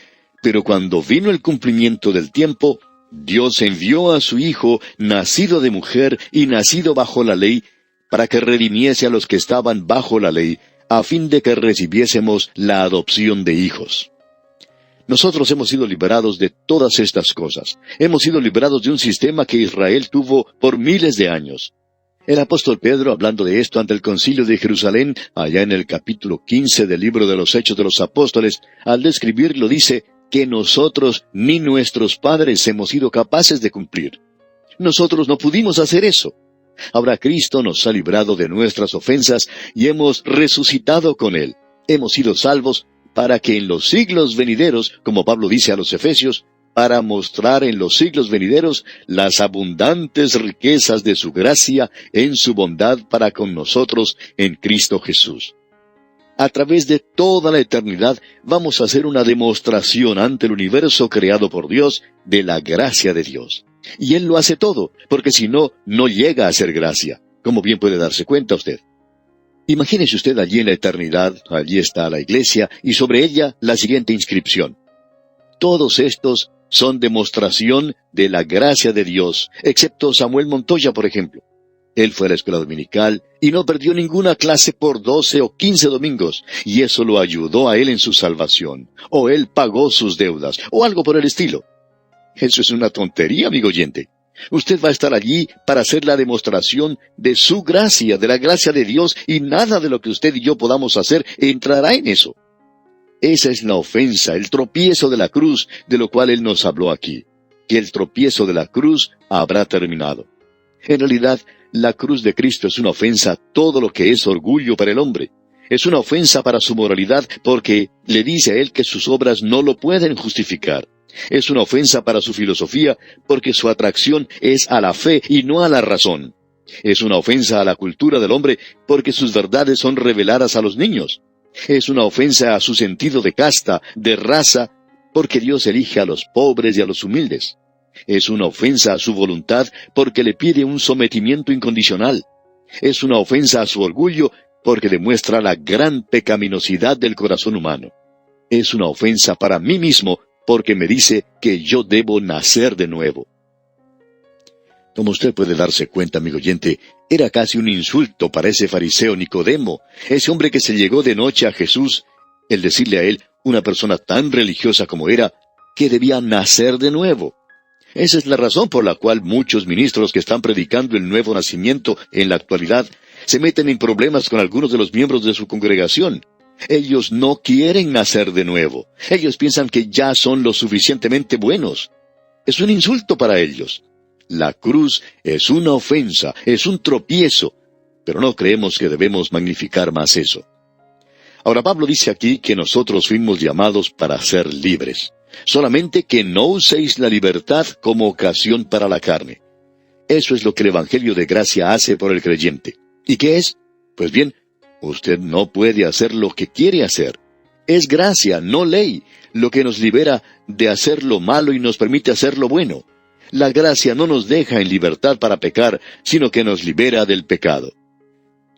«Pero cuando vino el cumplimiento del tiempo, Dios envió a su Hijo, nacido de mujer y nacido bajo la ley, para que redimiese a los que estaban bajo la ley, a fin de que recibiésemos la adopción de hijos». Nosotros hemos sido liberados de todas estas cosas. Hemos sido liberados de un sistema que Israel tuvo por miles de años. El apóstol Pedro, hablando de esto ante el concilio de Jerusalén, allá en el capítulo 15 del libro de los Hechos de los Apóstoles, al describirlo dice que nosotros ni nuestros padres hemos sido capaces de cumplir. Nosotros no pudimos hacer eso. Ahora Cristo nos ha librado de nuestras ofensas y hemos resucitado con Él. Hemos sido salvos para que en los siglos venideros, como Pablo dice a los Efesios, para mostrar en los siglos venideros las abundantes riquezas de su gracia en su bondad para con nosotros en Cristo Jesús. A través de toda la eternidad vamos a hacer una demostración ante el universo creado por Dios de la gracia de Dios. Y Él lo hace todo, porque si no, no llega a ser gracia, como bien puede darse cuenta usted. Imagínese usted allí en la eternidad, allí está la iglesia, y sobre ella la siguiente inscripción. todos estos son demostración de la gracia de Dios, excepto Samuel Montoya, por ejemplo. Él fue a la escuela dominical y no perdió ninguna clase por 12 o 15 domingos, y eso lo ayudó a él en su salvación, o él pagó sus deudas, o algo por el estilo. Eso es una tontería, amigo oyente. Usted va a estar allí para hacer la demostración de su gracia, de la gracia de Dios, y nada de lo que usted y yo podamos hacer entrará en eso. Esa es la ofensa, el tropiezo de la cruz, de lo cual Él nos habló aquí. Que el tropiezo de la cruz habrá terminado. En realidad, la cruz de Cristo es una ofensa a todo lo que es orgullo para el hombre. Es una ofensa para su moralidad porque le dice a él que sus obras no lo pueden justificar. Es una ofensa para su filosofía porque su atracción es a la fe y no a la razón. Es una ofensa a la cultura del hombre porque sus verdades son reveladas a los niños. Es una ofensa a su sentido de casta, de raza, porque Dios elige a los pobres y a los humildes. Es una ofensa a su voluntad porque le pide un sometimiento incondicional. Es una ofensa a su orgullo porque demuestra la gran pecaminosidad del corazón humano. Es una ofensa para mí mismo porque me dice que yo debo nacer de nuevo. Como usted puede darse cuenta, amigo oyente, era casi un insulto para ese fariseo Nicodemo, ese hombre que se llegó de noche a Jesús, el decirle a él, una persona tan religiosa como era, que debía nacer de nuevo. Esa es la razón por la cual muchos ministros que están predicando el nuevo nacimiento en la actualidad se meten en problemas con algunos de los miembros de su congregación. Ellos no quieren nacer de nuevo. Ellos piensan que ya son lo suficientemente buenos. Es un insulto para ellos. La cruz es una ofensa, es un tropiezo, pero no creemos que debemos magnificar más eso. Ahora Pablo dice aquí que nosotros fuimos llamados para ser libres. Solamente que no uséis la libertad como ocasión para la carne. Eso es lo que el Evangelio de gracia hace por el creyente. ¿Y qué es? Pues bien, usted no puede hacer lo que quiere hacer. Es gracia, no ley, lo que nos libera de hacer lo malo y nos permite hacer lo bueno. La gracia no nos deja en libertad para pecar, sino que nos libera del pecado.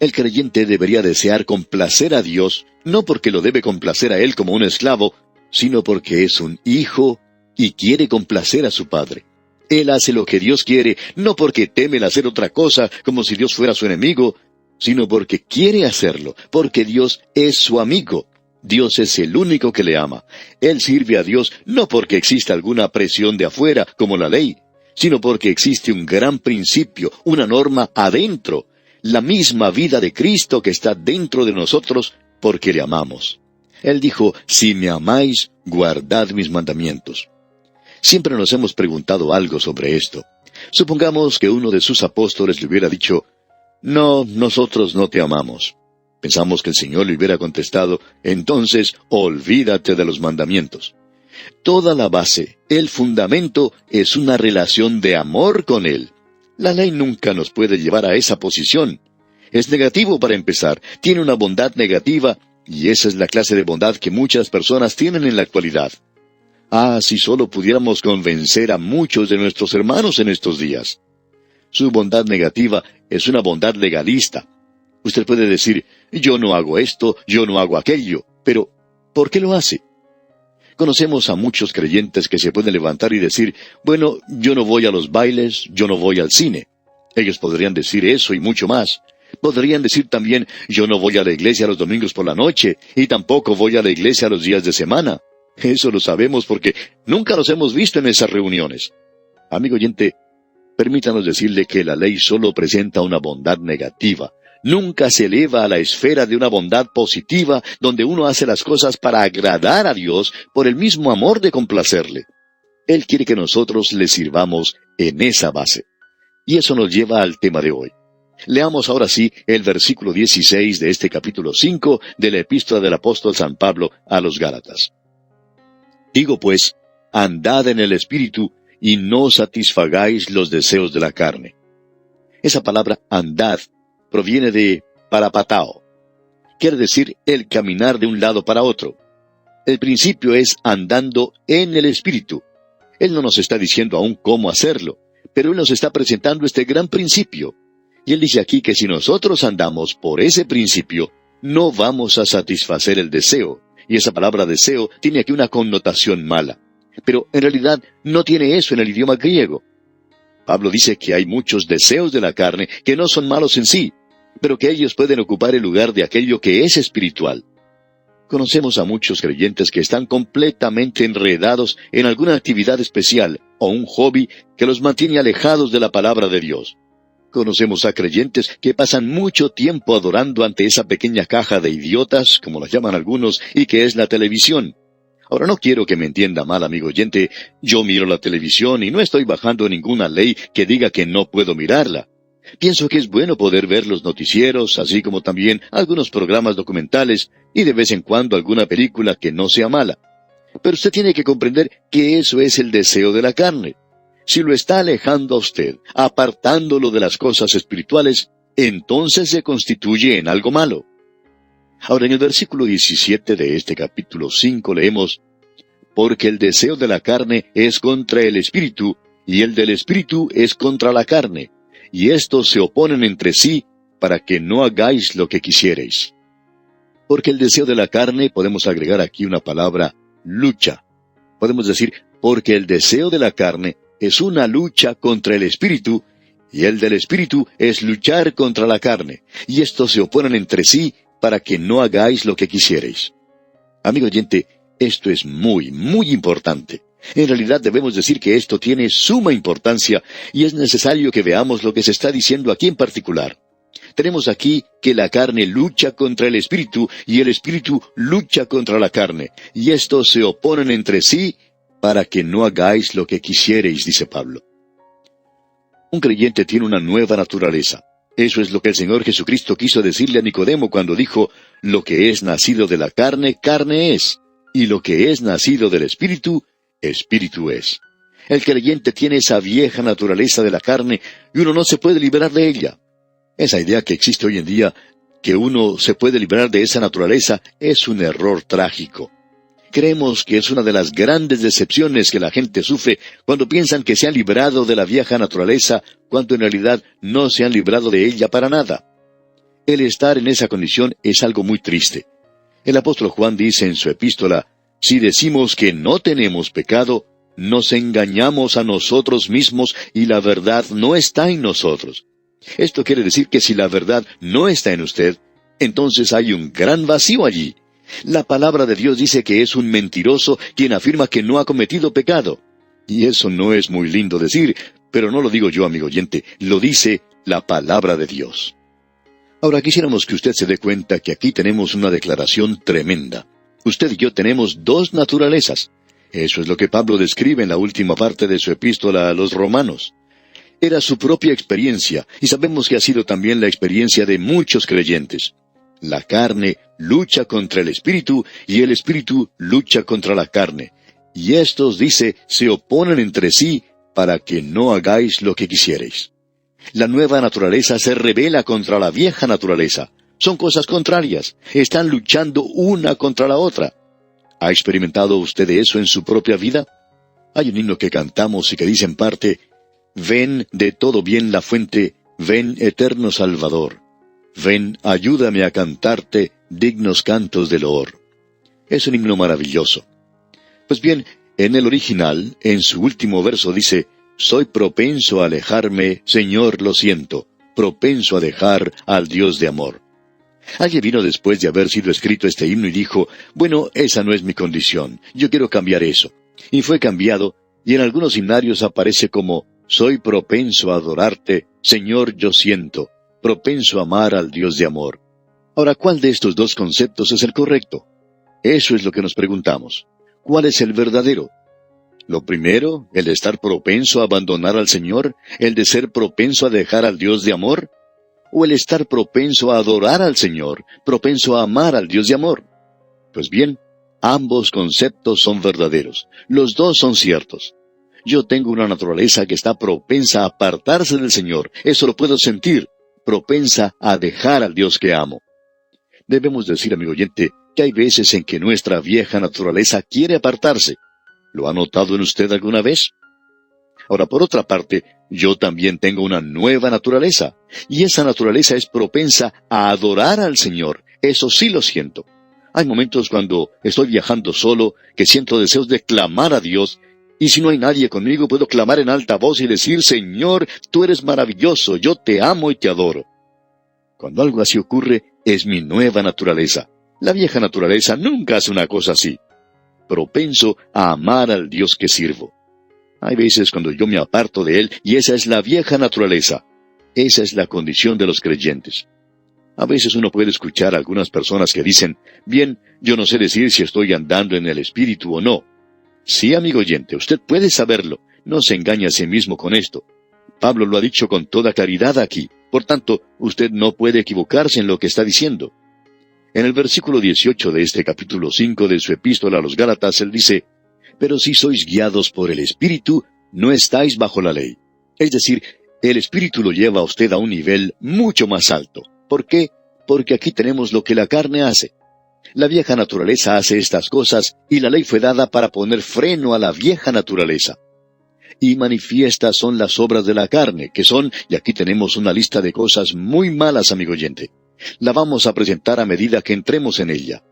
El creyente debería desear complacer a Dios, no porque lo debe complacer a Él como un esclavo, sino porque es un hijo y quiere complacer a su padre. Él hace lo que Dios quiere, no porque teme el hacer otra cosa, como si Dios fuera su enemigo, sino porque quiere hacerlo, porque Dios es su amigo. Dios es el único que le ama. Él sirve a Dios no porque exista alguna presión de afuera, como la ley, sino porque existe un gran principio, una norma adentro, la misma vida de Cristo que está dentro de nosotros porque le amamos. Él dijo, si me amáis, guardad mis mandamientos. Siempre nos hemos preguntado algo sobre esto. Supongamos que uno de sus apóstoles le hubiera dicho, no, nosotros no te amamos. Pensamos que el Señor le hubiera contestado, entonces olvídate de los mandamientos. Toda la base, el fundamento, es una relación de amor con Él. La ley nunca nos puede llevar a esa posición. Es negativo para empezar, tiene una bondad negativa, y esa es la clase de bondad que muchas personas tienen en la actualidad. Ah, si solo pudiéramos convencer a muchos de nuestros hermanos en estos días. Su bondad negativa es una bondad legalista. Usted puede decir, yo no hago esto, yo no hago aquello, pero ¿por qué lo hace? Conocemos a muchos creyentes que se pueden levantar y decir, bueno, yo no voy a los bailes, yo no voy al cine. Ellos podrían decir eso y mucho más. Podrían decir también, yo no voy a la iglesia los domingos por la noche, y tampoco voy a la iglesia los días de semana. Eso lo sabemos porque nunca los hemos visto en esas reuniones. Amigo oyente, permítanos decirle que la ley solo presenta una bondad negativa. Nunca se eleva a la esfera de una bondad positiva donde uno hace las cosas para agradar a Dios por el mismo amor de complacerle. Él quiere que nosotros le sirvamos en esa base. Y eso nos lleva al tema de hoy. Leamos ahora sí el versículo 16 de este capítulo 5 de la epístola del apóstol San Pablo a los Gálatas. Digo pues, andad en el Espíritu y no satisfagáis los deseos de la carne. Esa palabra andad proviene de parapatao. Quiere decir el caminar de un lado para otro. El principio es andando en el Espíritu. Él no nos está diciendo aún cómo hacerlo, pero Él nos está presentando este gran principio. Y Él dice aquí que si nosotros andamos por ese principio, no vamos a satisfacer el deseo. Y esa palabra deseo tiene aquí una connotación mala. Pero en realidad no tiene eso en el idioma griego. Pablo dice que hay muchos deseos de la carne que no son malos en sí, pero que ellos pueden ocupar el lugar de aquello que es espiritual. Conocemos a muchos creyentes que están completamente enredados en alguna actividad especial o un hobby que los mantiene alejados de la palabra de Dios. Conocemos a creyentes que pasan mucho tiempo adorando ante esa pequeña caja de idiotas, como la llaman algunos, y que es la televisión. Ahora, no quiero que me entienda mal, amigo oyente, yo miro la televisión y no estoy bajando ninguna ley que diga que no puedo mirarla. Pienso que es bueno poder ver los noticieros, así como también algunos programas documentales, y de vez en cuando alguna película que no sea mala. Pero usted tiene que comprender que eso es el deseo de la carne. Si lo está alejando a usted, apartándolo de las cosas espirituales, entonces se constituye en algo malo. Ahora, en el versículo 17 de este capítulo 5 leemos: porque el deseo de la carne es contra el espíritu, y el del espíritu es contra la carne, y estos se oponen entre sí, para que no hagáis lo que quisiereis. Porque el deseo de la carne, podemos agregar aquí una palabra, lucha. Podemos decir, porque el deseo de la carne es una lucha contra el espíritu, y el del espíritu es luchar contra la carne, y estos se oponen entre sí, para que no hagáis lo que quisiereis. Amigo oyente, esto es muy, muy importante. En realidad debemos decir que esto tiene suma importancia, y es necesario que veamos lo que se está diciendo aquí en particular. Tenemos aquí que la carne lucha contra el espíritu, y el espíritu lucha contra la carne, y estos se oponen entre sí, para que no hagáis lo que quisiereis, dice Pablo. Un creyente tiene una nueva naturaleza. Eso es lo que el Señor Jesucristo quiso decirle a Nicodemo cuando dijo: lo que es nacido de la carne, carne es, y lo que es nacido del espíritu, espíritu es. El creyente tiene esa vieja naturaleza de la carne, y uno no se puede librar de ella. Esa idea que existe hoy en día, que uno se puede librar de esa naturaleza, es un error trágico. Creemos que es una de las grandes decepciones que la gente sufre cuando piensan que se han librado de la vieja naturaleza, cuando en realidad no se han librado de ella para nada. El estar en esa condición es algo muy triste. El apóstol Juan dice en su epístola: si decimos que no tenemos pecado, nos engañamos a nosotros mismos y la verdad no está en nosotros. Esto quiere decir que si la verdad no está en usted, entonces hay un gran vacío allí. La palabra de Dios dice que es un mentiroso quien afirma que no ha cometido pecado. Y eso no es muy lindo decir, pero no lo digo yo, amigo oyente, lo dice la palabra de Dios. Ahora quisiéramos que usted se dé cuenta que aquí tenemos una declaración tremenda. Usted y yo tenemos dos naturalezas. Eso es lo que Pablo describe en la última parte de su epístola a los Romanos. Era su propia experiencia, y sabemos que ha sido también la experiencia de muchos creyentes. La carne lucha contra el espíritu, y el espíritu lucha contra la carne. Y estos, dice, se oponen entre sí, para que no hagáis lo que quisiereis. La nueva naturaleza se rebela contra la vieja naturaleza. Son cosas contrarias. Están luchando una contra la otra. ¿Ha experimentado usted eso en su propia vida? Hay un himno que cantamos y que dice en parte: ven de todo bien la fuente, ven eterno Salvador. Ven, ayúdame a cantarte dignos cantos de loor. Es un himno maravilloso. Pues bien, en el original, en su último verso dice: soy propenso a alejarme, Señor, lo siento, propenso a dejar al Dios de amor. Alguien vino después de haber sido escrito este himno y dijo: bueno, esa no es mi condición, yo quiero cambiar eso. Y fue cambiado, y en algunos himnarios aparece como: soy propenso a adorarte, Señor, yo siento, propenso a amar al Dios de amor. Ahora, ¿cuál de estos dos conceptos es el correcto? Eso es lo que nos preguntamos. ¿Cuál es el verdadero? Lo primero, el de estar propenso a abandonar al Señor, el de ser propenso a dejar al Dios de amor, o el estar propenso a adorar al Señor, propenso a amar al Dios de amor. Pues bien, ambos conceptos son verdaderos. Los dos son ciertos. Yo tengo una naturaleza que está propensa a apartarse del Señor, eso lo puedo sentir, propensa a dejar al Dios que amo. Debemos decir, amigo oyente, que hay veces en que nuestra vieja naturaleza quiere apartarse. ¿Lo ha notado en usted alguna vez? Ahora, por otra parte, yo también tengo una nueva naturaleza, y esa naturaleza es propensa a adorar al Señor. Eso sí lo siento. Hay momentos cuando estoy viajando solo que siento deseos de clamar a Dios, Y si no hay nadie conmigo, puedo clamar en alta voz y decir, Señor, tú eres maravilloso, yo te amo y te adoro. Cuando algo así ocurre, es mi nueva naturaleza. La vieja naturaleza nunca hace una cosa así. Propenso a amar al Dios que sirvo. Hay veces cuando yo me aparto de Él, y esa es la vieja naturaleza. Esa es la condición de los creyentes. A veces uno puede escuchar a algunas personas que dicen, bien, yo no sé decir si estoy andando en el Espíritu o no. Sí, amigo oyente, usted puede saberlo. No se engañe a sí mismo con esto. Pablo lo ha dicho con toda claridad aquí. Por tanto, usted no puede equivocarse en lo que está diciendo. En el versículo 18 de este capítulo 5 de su epístola a los Gálatas, él dice, pero si sois guiados por el Espíritu, no estáis bajo la ley. Es decir, el Espíritu lo lleva a usted a un nivel mucho más alto. ¿Por qué? Porque aquí tenemos lo que la carne hace. La vieja naturaleza hace estas cosas, y la ley fue dada para poner freno a la vieja naturaleza. Y manifiestas son las obras de la carne, que son, y aquí tenemos una lista de cosas muy malas, amigo oyente. La vamos a presentar a medida que entremos en ella.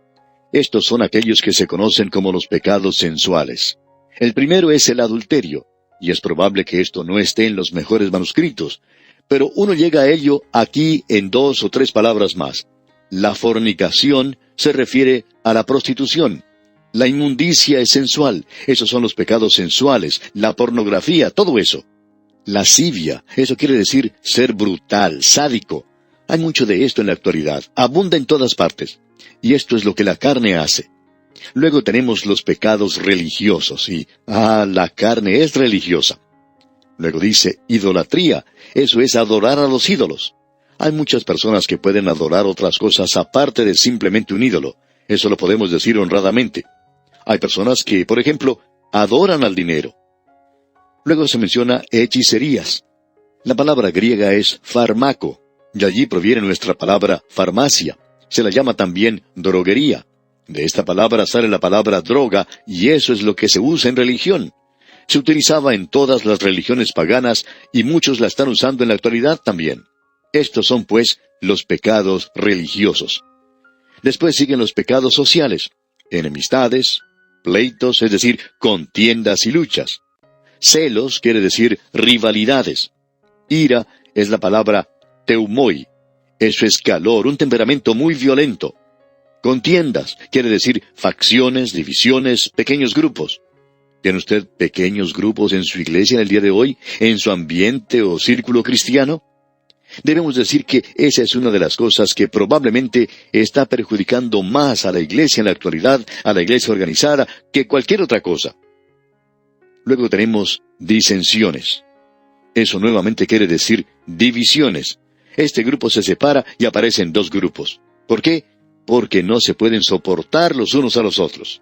Estos son aquellos que se conocen como los pecados sensuales. El primero es el adulterio, y es probable que esto no esté en los mejores manuscritos, pero uno llega a ello aquí en 2 o 3 palabras más. La fornicación se refiere a la prostitución. La inmundicia es sensual. Esos son los pecados sensuales. La pornografía, todo eso. Lascivia, eso quiere decir ser brutal, sádico. Hay mucho de esto en la actualidad. Abunda en todas partes. Y esto es lo que la carne hace. Luego tenemos los pecados religiosos. Y, la carne es religiosa. Luego dice idolatría. Eso es adorar a los ídolos. Hay muchas personas que pueden adorar otras cosas aparte de simplemente un ídolo. Eso lo podemos decir honradamente. Hay personas que, por ejemplo, adoran al dinero. Luego se menciona hechicerías. La palabra griega es fármaco, y allí proviene nuestra palabra farmacia. Se la llama también droguería. De esta palabra sale la palabra droga, y eso es lo que se usa en religión. Se utilizaba en todas las religiones paganas, y muchos la están usando en la actualidad también. Estos son, pues, los pecados religiosos. Después siguen los pecados sociales, enemistades, pleitos, es decir, contiendas y luchas. Celos quiere decir rivalidades. Ira es la palabra teumoi. Eso es calor, un temperamento muy violento. Contiendas quiere decir facciones, divisiones, pequeños grupos. ¿Tiene usted pequeños grupos en su iglesia en el día de hoy, en su ambiente o círculo cristiano? Debemos decir que esa es una de las cosas que probablemente está perjudicando más a la iglesia en la actualidad, a la iglesia organizada, que cualquier otra cosa. Luego tenemos disensiones. Eso nuevamente quiere decir divisiones. Este grupo se separa y aparecen 2 grupos. ¿Por qué? Porque no se pueden soportar los unos a los otros.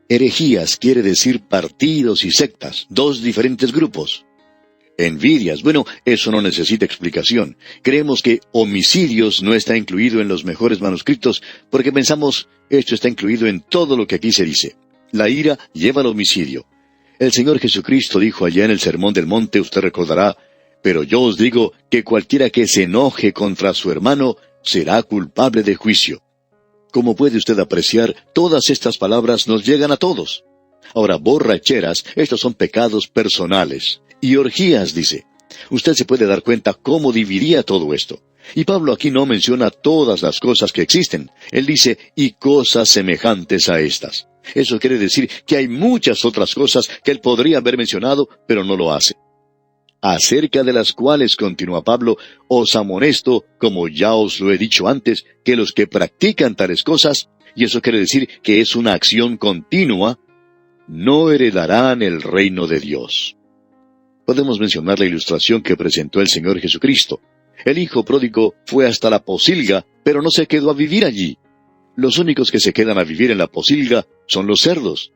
Herejías quiere decir partidos y sectas, 2 diferentes grupos. Envidias, bueno, eso no necesita explicación. Creemos que homicidios no está incluido en los mejores manuscritos porque pensamos, esto está incluido en todo lo que aquí se dice. La ira lleva al homicidio. El Señor Jesucristo dijo allá en el Sermón del Monte, usted recordará, pero yo os digo que cualquiera que se enoje contra su hermano será culpable de juicio. Como puede usted apreciar, todas estas palabras nos llegan a todos. Ahora, borracheras, estos son pecados personales. Y orgías, dice. Usted se puede dar cuenta cómo dividía todo esto. Y Pablo aquí no menciona todas las cosas que existen. Él dice, y cosas semejantes a estas. Eso quiere decir que hay muchas otras cosas que él podría haber mencionado, pero no lo hace. Acerca de las cuales, continúa Pablo, os amonesto, como ya os lo he dicho antes, que los que practican tales cosas, y eso quiere decir que es una acción continua, no heredarán el reino de Dios. Podemos mencionar la ilustración que presentó el Señor Jesucristo. El hijo pródigo fue hasta la posilga, pero no se quedó a vivir allí. Los únicos que se quedan a vivir en la posilga son los cerdos.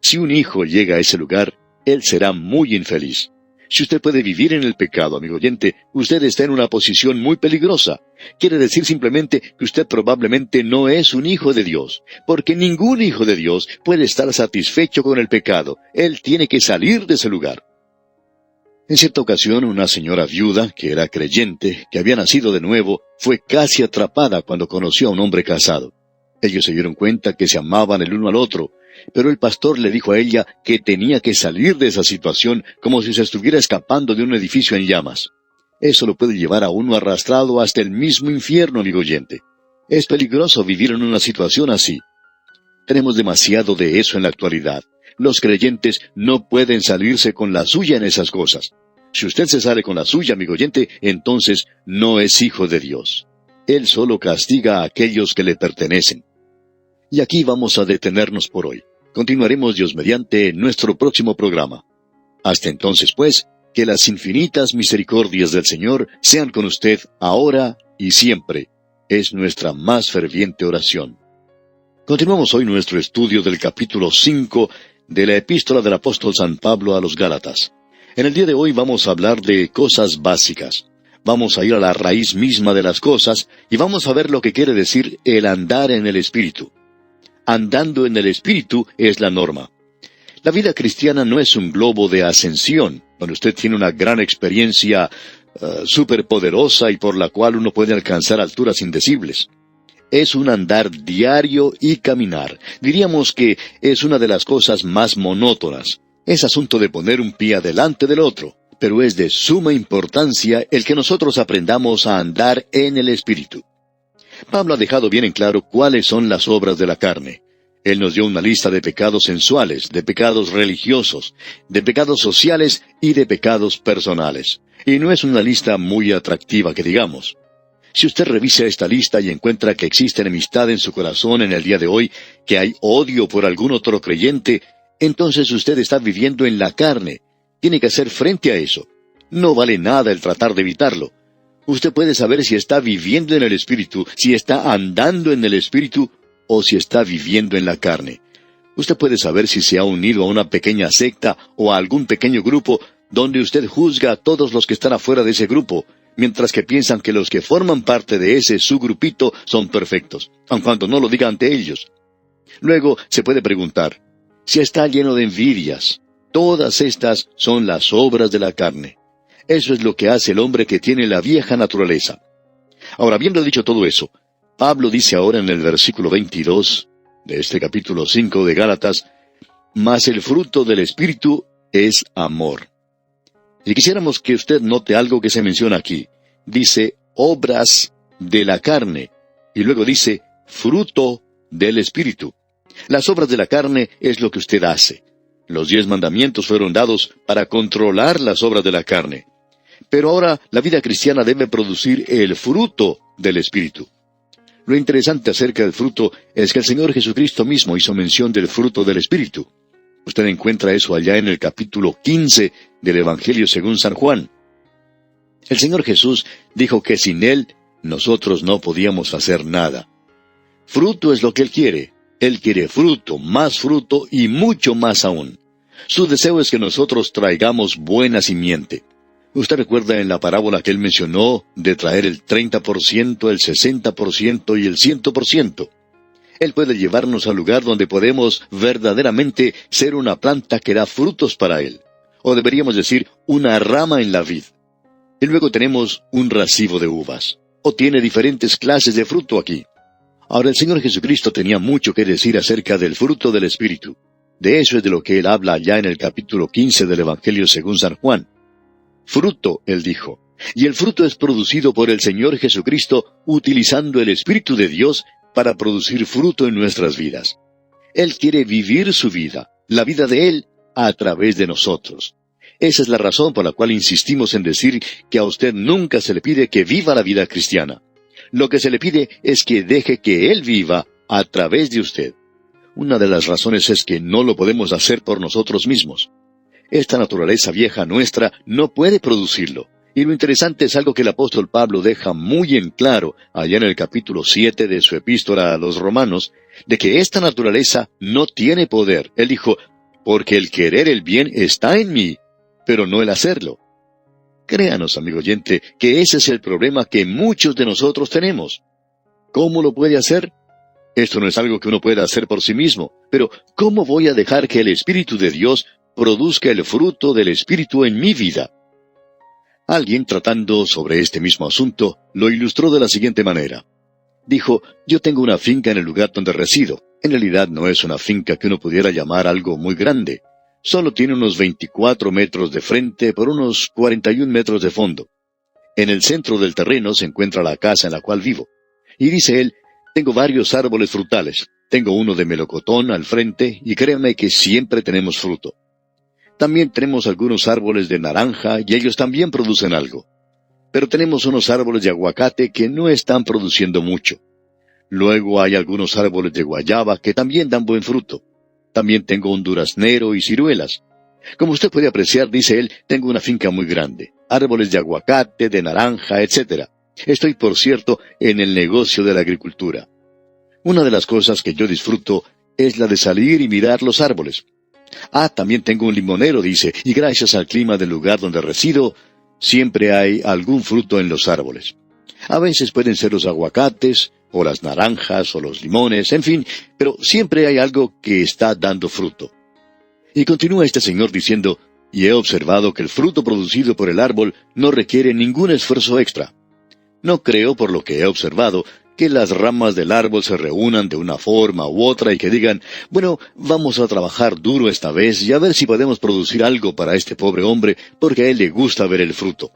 Si un hijo llega a ese lugar, él será muy infeliz. Si usted puede vivir en el pecado, amigo oyente, usted está en una posición muy peligrosa. Quiere decir simplemente que usted probablemente no es un hijo de Dios, porque ningún hijo de Dios puede estar satisfecho con el pecado. Él tiene que salir de ese lugar. En cierta ocasión, una señora viuda, que era creyente, que había nacido de nuevo, fue casi atrapada cuando conoció a un hombre casado. Ellos se dieron cuenta que se amaban el uno al otro, Pero el pastor le dijo a ella que tenía que salir de esa situación como si se estuviera escapando de un edificio en llamas. Eso lo puede llevar a uno arrastrado hasta el mismo infierno, amigo oyente. Es peligroso vivir en una situación así. Tenemos demasiado de eso en la actualidad. Los creyentes no pueden salirse con la suya en esas cosas. Si usted se sale con la suya, amigo oyente, entonces no es hijo de Dios. Él solo castiga a aquellos que le pertenecen. Y aquí vamos a detenernos por hoy. Continuaremos Dios mediante en nuestro próximo programa. Hasta entonces, pues, que las infinitas misericordias del Señor sean con usted ahora y siempre. Es nuestra más ferviente oración. Continuamos hoy nuestro estudio del capítulo 5 de la epístola del apóstol San Pablo a los Gálatas. En el día de hoy vamos a hablar de cosas básicas. Vamos a ir a la raíz misma de las cosas y vamos a ver lo que quiere decir el andar en el Espíritu. Andando en el Espíritu es la norma. La vida cristiana no es un globo de ascensión, donde usted tiene una gran experiencia superpoderosa y por la cual uno puede alcanzar alturas indecibles. Es un andar diario y caminar. Diríamos que es una de las cosas más monótonas. Es asunto de poner un pie adelante del otro, pero es de suma importancia el que nosotros aprendamos a andar en el Espíritu. Pablo ha dejado bien en claro cuáles son las obras de la carne. Él nos dio una lista de pecados sensuales, de pecados religiosos, de pecados sociales y de pecados personales. Y no es una lista muy atractiva que digamos. Si usted revisa esta lista y encuentra que existe enemistad en su corazón en el día de hoy, que hay odio por algún otro creyente, entonces usted está viviendo en la carne. Tiene que hacer frente a eso. No vale nada el tratar de evitarlo. Usted puede saber si está viviendo en el Espíritu, si está andando en el Espíritu, o si está viviendo en la carne. Usted puede saber si se ha unido a una pequeña secta o a algún pequeño grupo donde usted juzga a todos los que están afuera de ese grupo, mientras que piensan que los que forman parte de ese su grupito son perfectos, aun cuando no lo diga ante ellos. Luego se puede preguntar, si está lleno de envidias, todas estas son las obras de la carne. Eso es lo que hace el hombre que tiene la vieja naturaleza. Ahora, habiendo dicho todo eso, Pablo dice ahora en el versículo 22 de este capítulo 5 de Gálatas, mas el fruto del Espíritu es amor. Y quisiéramos que usted note algo que se menciona aquí. Dice, obras de la carne. Y luego dice, fruto del Espíritu. Las obras de la carne es lo que usted hace. Los 10 mandamientos fueron dados para controlar las obras de la carne. Pero ahora la vida cristiana debe producir el fruto del Espíritu. Lo interesante acerca del fruto es que el Señor Jesucristo mismo hizo mención del fruto del Espíritu. Usted encuentra eso allá en el capítulo 15 del Evangelio según San Juan. El Señor Jesús dijo que sin Él nosotros no podíamos hacer nada. Fruto es lo que Él quiere. Él quiere fruto y mucho más aún. Su deseo es que nosotros traigamos buena simiente. Usted recuerda en la parábola que Él mencionó de traer el 30%, el 60% y el 100%. Él puede llevarnos al lugar donde podemos verdaderamente ser una planta que da frutos para Él. O deberíamos decir, una rama en la vid. Y luego tenemos un racimo de uvas. O tiene diferentes clases de fruto aquí. Ahora el Señor Jesucristo tenía mucho que decir acerca del fruto del Espíritu. De eso es de lo que Él habla allá en el capítulo 15 del Evangelio según San Juan. Fruto, Él dijo. Y el fruto es producido por el Señor Jesucristo utilizando el Espíritu de Dios para producir fruto en nuestras vidas. Él quiere vivir su vida, la vida de Él, a través de nosotros. Esa es la razón por la cual insistimos en decir que a usted nunca se le pide que viva la vida cristiana. Lo que se le pide es que deje que Él viva a través de usted. Una de las razones es que no lo podemos hacer por nosotros mismos. Esta naturaleza vieja nuestra no puede producirlo. Y lo interesante es algo que el apóstol Pablo deja muy en claro allá en el capítulo 7 de su epístola a los Romanos, de que esta naturaleza no tiene poder. Él dijo, porque el querer el bien está en mí, pero no el hacerlo. Créanos, amigo oyente, que ese es el problema que muchos de nosotros tenemos. ¿Cómo lo puede hacer? Esto no es algo que uno pueda hacer por sí mismo, pero ¿cómo voy a dejar que el Espíritu de Dios produzca el fruto del Espíritu en mi vida? Alguien, tratando sobre este mismo asunto, lo ilustró de la siguiente manera. Dijo, yo tengo una finca en el lugar donde resido, En realidad no es una finca que uno pudiera llamar algo muy grande. Solo tiene unos 24 metros de frente por unos 41 metros de fondo. En el centro del terreno se encuentra la casa en la cual vivo. Y dice él, tengo varios árboles frutales. Tengo uno de melocotón al frente y créanme que siempre tenemos fruto. También tenemos algunos árboles de naranja y ellos también producen algo. Pero tenemos unos árboles de aguacate que no están produciendo mucho. Luego hay algunos árboles de guayaba que también dan buen fruto. También tengo un duraznero y ciruelas. Como usted puede apreciar, dice él, tengo una finca muy grande. Árboles de aguacate, de naranja, etc. Estoy, por cierto, en el negocio de la agricultura. Una de las cosas que yo disfruto es la de salir y mirar los árboles. También tengo un limonero, dice, y gracias al clima del lugar donde resido, siempre hay algún fruto en los árboles. A veces pueden ser los aguacates, o las naranjas, o los limones, en fin, pero siempre hay algo que está dando fruto. Y continúa este señor diciendo, y he observado que el fruto producido por el árbol no requiere ningún esfuerzo extra. No creo, por lo que he observado, que las ramas del árbol se reúnan de una forma u otra y que digan, bueno, vamos a trabajar duro esta vez y a ver si podemos producir algo para este pobre hombre, porque a él le gusta ver el fruto.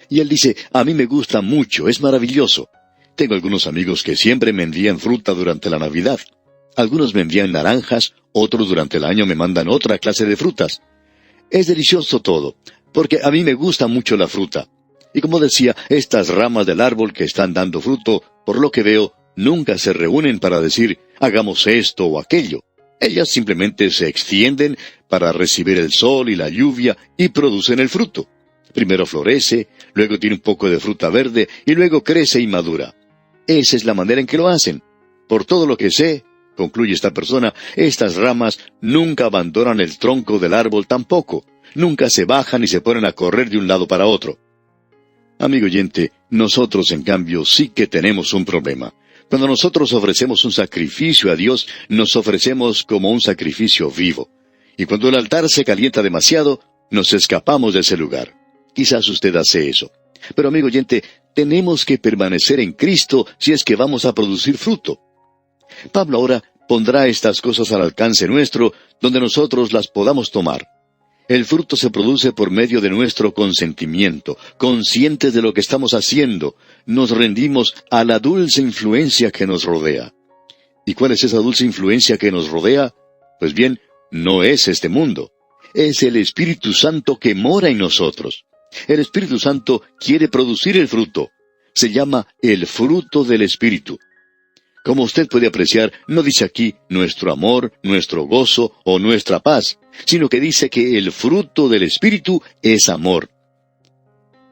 Y él dice, a mí me gusta mucho, es maravilloso. Tengo algunos amigos que siempre me envían fruta durante la Navidad. Algunos me envían naranjas, otros durante el año me mandan otra clase de frutas. Es delicioso todo, porque a mí me gusta mucho la fruta. Y como decía, estas ramas del árbol que están dando fruto, por lo que veo, nunca se reúnen para decir, hagamos esto o aquello. Ellas simplemente se extienden para recibir el sol y la lluvia y producen el fruto. Primero florece, luego tiene un poco de fruta verde y luego crece y madura. Esa es la manera en que lo hacen. Por todo lo que sé, concluye esta persona, estas ramas nunca abandonan el tronco del árbol tampoco. Nunca se bajan y se ponen a correr de un lado para otro. Amigo oyente, nosotros en cambio sí que tenemos un problema. Cuando nosotros ofrecemos un sacrificio a Dios, nos ofrecemos como un sacrificio vivo. Y cuando el altar se calienta demasiado, nos escapamos de ese lugar. Quizás usted hace eso. Pero amigo oyente, tenemos que permanecer en Cristo si es que vamos a producir fruto. Pablo ahora pondrá estas cosas al alcance nuestro, donde nosotros las podamos tomar. El fruto se produce por medio de nuestro consentimiento, conscientes de lo que estamos haciendo. Nos rendimos a la dulce influencia que nos rodea. ¿Y cuál es esa dulce influencia que nos rodea? Pues bien, no es este mundo. Es el Espíritu Santo que mora en nosotros. El Espíritu Santo quiere producir el fruto. Se llama el fruto del Espíritu. Como usted puede apreciar, no dice aquí nuestro amor, nuestro gozo o nuestra paz, sino que dice que el fruto del Espíritu es amor.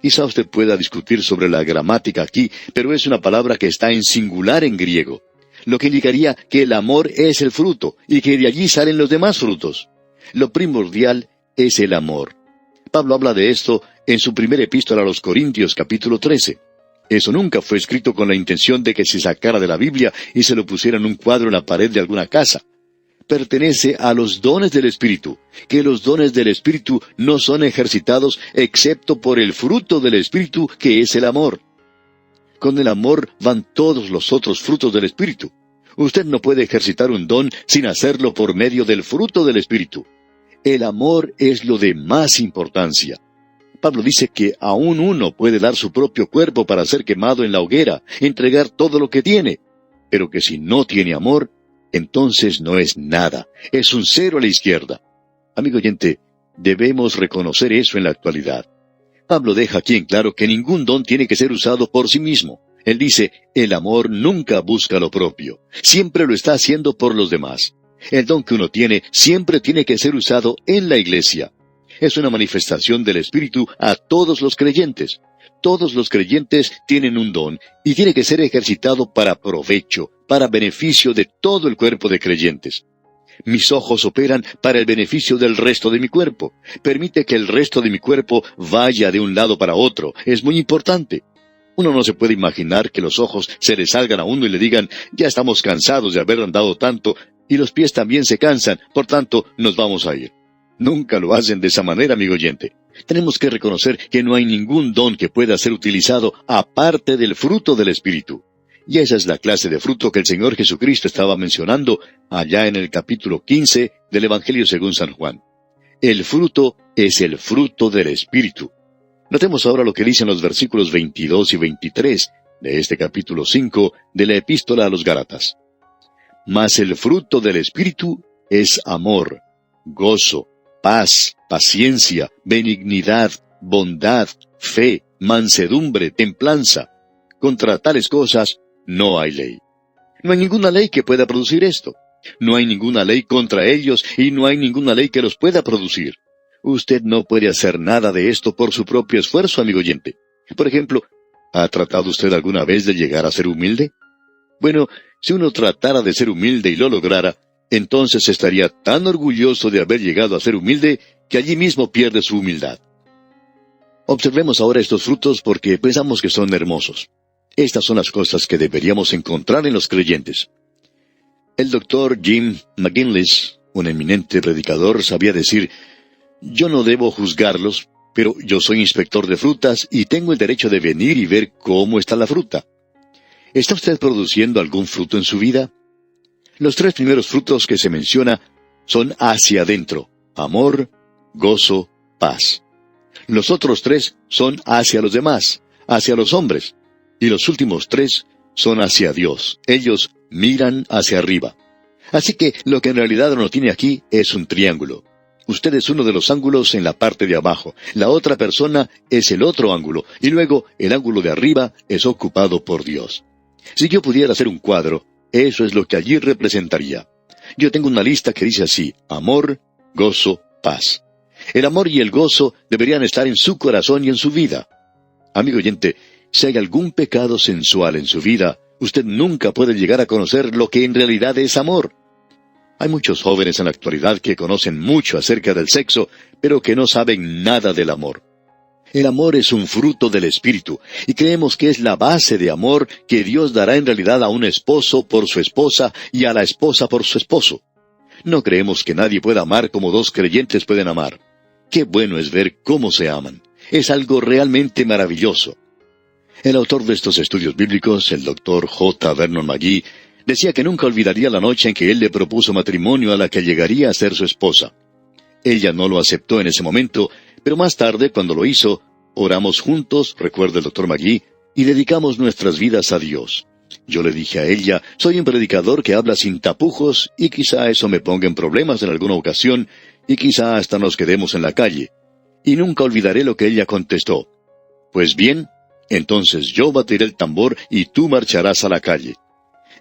Quizá usted pueda discutir sobre la gramática aquí, pero es una palabra que está en singular en griego, lo que indicaría que el amor es el fruto y que de allí salen los demás frutos. Lo primordial es el amor. Pablo habla de esto en su primera epístola a los Corintios, capítulo 13. Eso nunca fue escrito con la intención de que se sacara de la Biblia y se lo pusiera en un cuadro en la pared de alguna casa. Pertenece a los dones del Espíritu, que los dones del Espíritu no son ejercitados excepto por el fruto del Espíritu, que es el amor. Con el amor van todos los otros frutos del Espíritu. Usted no puede ejercitar un don sin hacerlo por medio del fruto del Espíritu. El amor es lo de más importancia. Pablo dice que aún uno puede dar su propio cuerpo para ser quemado en la hoguera, entregar todo lo que tiene, pero que si no tiene amor, entonces no es nada, es un cero a la izquierda. Amigo oyente, debemos reconocer eso en la actualidad. Pablo deja aquí en claro que ningún don tiene que ser usado por sí mismo. Él dice, el amor nunca busca lo propio, siempre lo está haciendo por los demás. El don que uno tiene siempre tiene que ser usado en la iglesia. Es una manifestación del Espíritu a todos los creyentes. Todos los creyentes tienen un don y tiene que ser ejercitado para provecho, para beneficio de todo el cuerpo de creyentes. Mis ojos operan para el beneficio del resto de mi cuerpo. Permite que el resto de mi cuerpo vaya de un lado para otro. Es muy importante. Uno no se puede imaginar que los ojos se le salgan a uno y le digan, ya estamos cansados de haber andado tanto, y los pies también se cansan, por tanto, nos vamos a ir. Nunca lo hacen de esa manera, amigo oyente. Tenemos que reconocer que no hay ningún don que pueda ser utilizado aparte del fruto del Espíritu. Y esa es la clase de fruto que el Señor Jesucristo estaba mencionando allá en el capítulo 15 del Evangelio según San Juan. El fruto es el fruto del Espíritu. Notemos ahora lo que dicen los versículos 22 y 23 de este capítulo 5 de la Epístola a los Gálatas. Mas el fruto del Espíritu es amor, gozo, paz, paciencia, benignidad, bondad, fe, mansedumbre, templanza. Contra tales cosas no hay ley. No hay ninguna ley que pueda producir esto. No hay ninguna ley contra ellos y no hay ninguna ley que los pueda producir. Usted no puede hacer nada de esto por su propio esfuerzo, amigo oyente. Por ejemplo, ¿ha tratado usted alguna vez de llegar a ser humilde? Bueno, si uno tratara de ser humilde y lo lograra, entonces estaría tan orgulloso de haber llegado a ser humilde que allí mismo pierde su humildad. Observemos ahora estos frutos porque pensamos que son hermosos. Estas son las cosas que deberíamos encontrar en los creyentes. El doctor Jim McGinley, un eminente predicador, sabía decir: yo no debo juzgarlos, pero yo soy inspector de frutas y tengo el derecho de venir y ver cómo está la fruta. ¿Está usted produciendo algún fruto en su vida? Los 3 primeros frutos que se menciona son hacia adentro: amor, gozo, paz. Los otros 3 son hacia los demás, hacia los hombres. Y los últimos 3 son hacia Dios. Ellos miran hacia arriba. Así que lo que en realidad uno tiene aquí es un triángulo. Usted es uno de los ángulos en la parte de abajo. La otra persona es el otro ángulo. Y luego el ángulo de arriba es ocupado por Dios. Si yo pudiera hacer un cuadro, eso es lo que allí representaría. Yo tengo una lista que dice así: amor, gozo, paz. El amor y el gozo deberían estar en su corazón y en su vida. Amigo oyente, si hay algún pecado sensual en su vida, usted nunca puede llegar a conocer lo que en realidad es amor. Hay muchos jóvenes en la actualidad que conocen mucho acerca del sexo, pero que no saben nada del amor. El amor es un fruto del Espíritu, y creemos que es la base de amor que Dios dará en realidad a un esposo por su esposa y a la esposa por su esposo. No creemos que nadie pueda amar como 2 creyentes pueden amar. Qué bueno es ver cómo se aman. Es algo realmente maravilloso. El autor de estos estudios bíblicos, el Dr. J. Vernon McGee, decía que nunca olvidaría la noche en que él le propuso matrimonio a la que llegaría a ser su esposa. Ella no lo aceptó en ese momento, pero más tarde, cuando lo hizo, oramos juntos, recuerda el Dr. McGee, y dedicamos nuestras vidas a Dios. Yo le dije a ella: soy un predicador que habla sin tapujos, y quizá eso me ponga en problemas en alguna ocasión, y quizá hasta nos quedemos en la calle. Y nunca olvidaré lo que ella contestó: pues bien, entonces yo batiré el tambor y tú marcharás a la calle.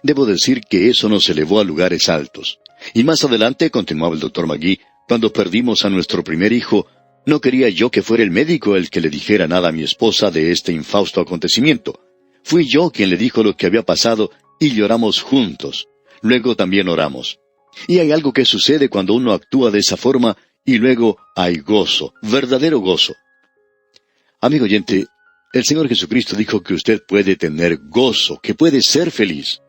Debo decir que eso nos elevó a lugares altos. Y más adelante, continuaba el Dr. McGee, cuando perdimos a nuestro primer hijo, no quería yo que fuera el médico el que le dijera nada a mi esposa de este infausto acontecimiento. Fui yo quien le dijo lo que había pasado y lloramos juntos. Luego también oramos. Y hay algo que sucede cuando uno actúa de esa forma y luego hay gozo, verdadero gozo. Amigo oyente, el Señor Jesucristo dijo que usted puede tener gozo, que puede ser feliz.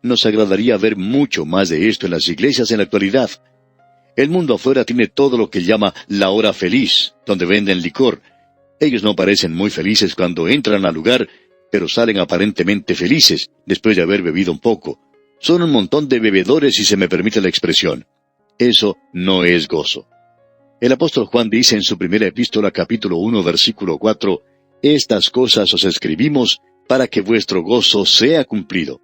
Nos agradaría ver mucho más de esto en las iglesias en la actualidad. El mundo afuera tiene todo lo que llama la hora feliz, donde venden licor. Ellos no parecen muy felices cuando entran al lugar, pero salen aparentemente felices después de haber bebido un poco. Son un montón de bebedores, si se me permite la expresión. Eso no es gozo. El apóstol Juan dice en su primera epístola, capítulo 1, versículo 4, «Estas cosas os escribimos para que vuestro gozo sea cumplido».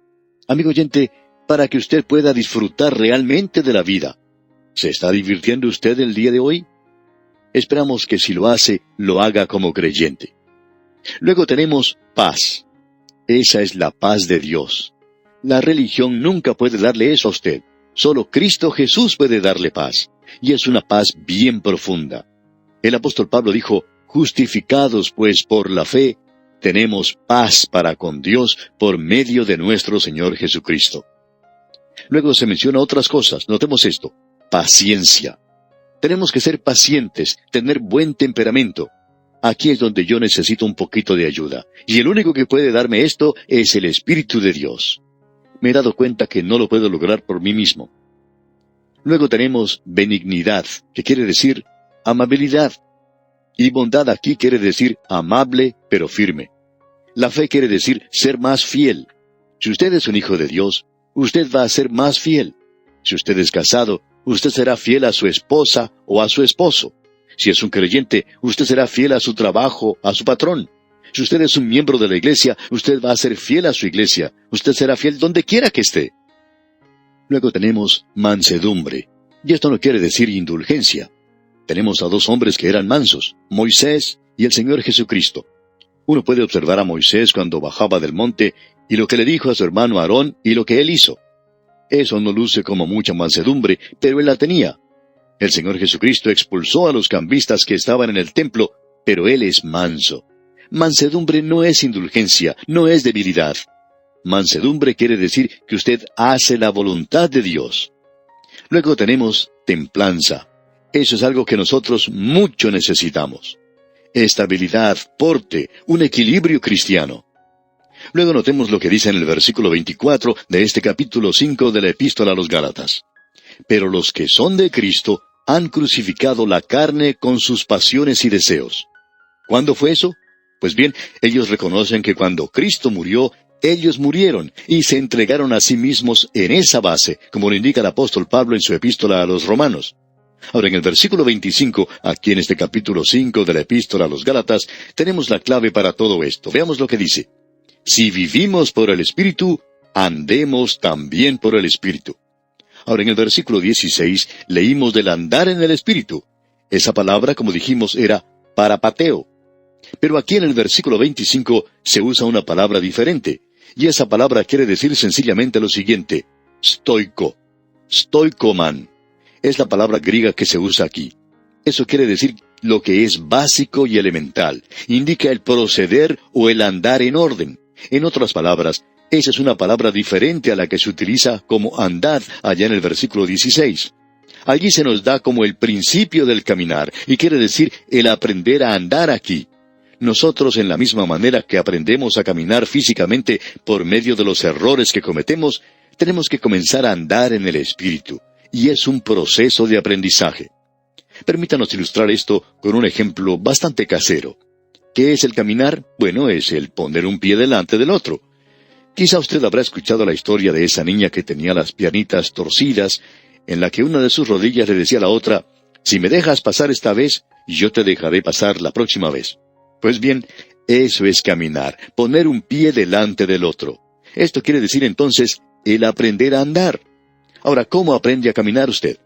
Amigo oyente, para que usted pueda disfrutar realmente de la vida. ¿Se está divirtiendo usted el día de hoy? Esperamos que si lo hace, lo haga como creyente. Luego tenemos paz. Esa es la paz de Dios. La religión nunca puede darle eso a usted. Solo Cristo Jesús puede darle paz. Y es una paz bien profunda. El apóstol Pablo dijo: «Justificados pues por la fe, tenemos paz para con Dios por medio de nuestro Señor Jesucristo». Luego se menciona otras cosas. Notemos esto: paciencia. Tenemos que ser pacientes, tener buen temperamento. Aquí es donde yo necesito un poquito de ayuda. Y el único que puede darme esto es el Espíritu de Dios. Me he dado cuenta que no lo puedo lograr por mí mismo. Luego tenemos benignidad, que quiere decir amabilidad. Y bondad aquí quiere decir amable pero firme. La fe quiere decir ser más fiel. Si usted es un hijo de Dios, usted va a ser más fiel. Si usted es casado, usted será fiel a su esposa o a su esposo. Si es un creyente, usted será fiel a su trabajo, a su patrón. Si usted es un miembro de la iglesia, usted va a ser fiel a su iglesia. Usted será fiel donde quiera que esté. Luego tenemos mansedumbre. Y esto no quiere decir indulgencia. Tenemos a dos hombres que eran mansos, Moisés y el Señor Jesucristo. Uno puede observar a Moisés cuando bajaba del monte y lo que le dijo a su hermano Aarón y lo que él hizo. Eso no luce como mucha mansedumbre, pero él la tenía. El Señor Jesucristo expulsó a los cambistas que estaban en el templo, pero él es manso. Mansedumbre no es indulgencia, no es debilidad. Mansedumbre quiere decir que usted hace la voluntad de Dios. Luego tenemos templanza. Eso es algo que nosotros mucho necesitamos. Estabilidad, porte, un equilibrio cristiano. Luego notemos lo que dice en el versículo 24 de este capítulo 5 de la Epístola a los Gálatas. Pero los que son de Cristo han crucificado la carne con sus pasiones y deseos. ¿Cuándo fue eso? Pues bien, ellos reconocen que cuando Cristo murió, ellos murieron y se entregaron a sí mismos en esa base, como lo indica el apóstol Pablo en su epístola a los Romanos. Ahora, en el versículo 25, aquí en este capítulo 5 de la Epístola a los Gálatas, tenemos la clave para todo esto. Veamos lo que dice. Si vivimos por el Espíritu, andemos también por el Espíritu. Ahora, en el versículo 16, leímos del andar en el Espíritu. Esa palabra, como dijimos, era parapateo. Pero aquí en el versículo 25 se usa una palabra diferente, y esa palabra quiere decir sencillamente lo siguiente, stoico, stoicoman. Es la palabra griega que se usa aquí. Eso quiere decir lo que es básico y elemental. Indica el proceder o el andar en orden. En otras palabras, esa es una palabra diferente a la que se utiliza como andad allá en el versículo 16. Allí se nos da como el principio del caminar, y quiere decir el aprender a andar aquí. Nosotros, en la misma manera que aprendemos a caminar físicamente por medio de los errores que cometemos, tenemos que comenzar a andar en el Espíritu. Y es un proceso de aprendizaje. Permítanos ilustrar esto con un ejemplo bastante casero. ¿Qué es el caminar? Bueno, es el poner un pie delante del otro. Quizá usted habrá escuchado la historia de esa niña que tenía las piernitas torcidas, en la que una de sus rodillas le decía a la otra, si me dejas pasar esta vez, yo te dejaré pasar la próxima vez. Pues bien, eso es caminar, poner un pie delante del otro. Esto quiere decir entonces el aprender a andar. Ahora, ¿cómo aprende a caminar usted?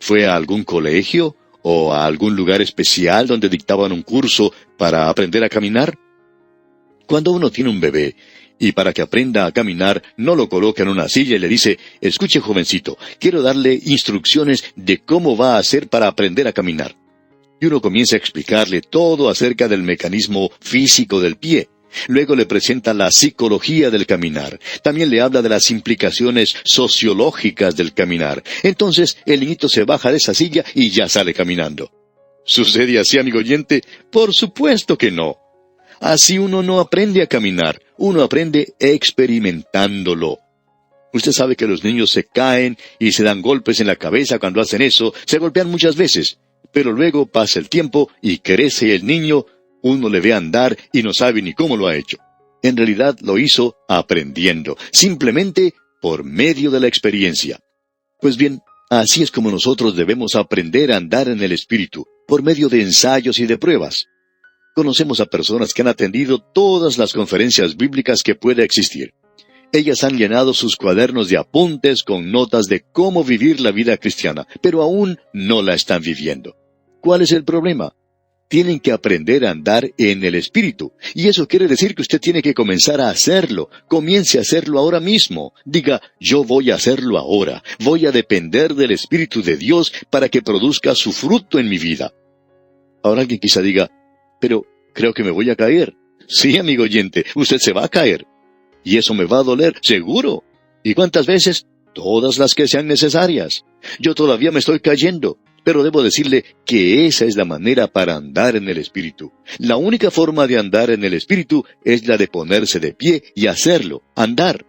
¿Fue a algún colegio o a algún lugar especial donde dictaban un curso para aprender a caminar? Cuando uno tiene un bebé, y para que aprenda a caminar, no lo coloca en una silla y le dice, escuche jovencito, quiero darle instrucciones de cómo va a hacer para aprender a caminar. Y uno comienza a explicarle todo acerca del mecanismo físico del pie. Luego le presenta la psicología del caminar. También le habla de las implicaciones sociológicas del caminar. Entonces, el niñito se baja de esa silla y ya sale caminando. ¿Sucede así, amigo oyente? Por supuesto que no. Así uno no aprende a caminar. Uno aprende experimentándolo. Usted sabe que los niños se caen y se dan golpes en la cabeza cuando hacen eso. Se golpean muchas veces. Pero luego pasa el tiempo y crece el niño. Uno le ve andar y no sabe ni cómo lo ha hecho. En realidad lo hizo aprendiendo, simplemente por medio de la experiencia. Pues bien, así es como nosotros debemos aprender a andar en el Espíritu, por medio de ensayos y de pruebas. Conocemos a personas que han atendido todas las conferencias bíblicas que pueda existir. Ellas han llenado sus cuadernos de apuntes con notas de cómo vivir la vida cristiana, pero aún no la están viviendo. ¿Cuál es el problema? Tienen que aprender a andar en el Espíritu. Y eso quiere decir que usted tiene que comenzar a hacerlo. Comience a hacerlo ahora mismo. Diga, yo voy a hacerlo ahora. Voy a depender del Espíritu de Dios para que produzca su fruto en mi vida. Ahora alguien quizá diga, pero creo que me voy a caer. Sí, amigo oyente, usted se va a caer. Y eso me va a doler, seguro. ¿Y cuántas veces? Todas las que sean necesarias. Yo todavía me estoy cayendo. Pero debo decirle que esa es la manera para andar en el Espíritu. La única forma de andar en el Espíritu es la de ponerse de pie y hacerlo, andar.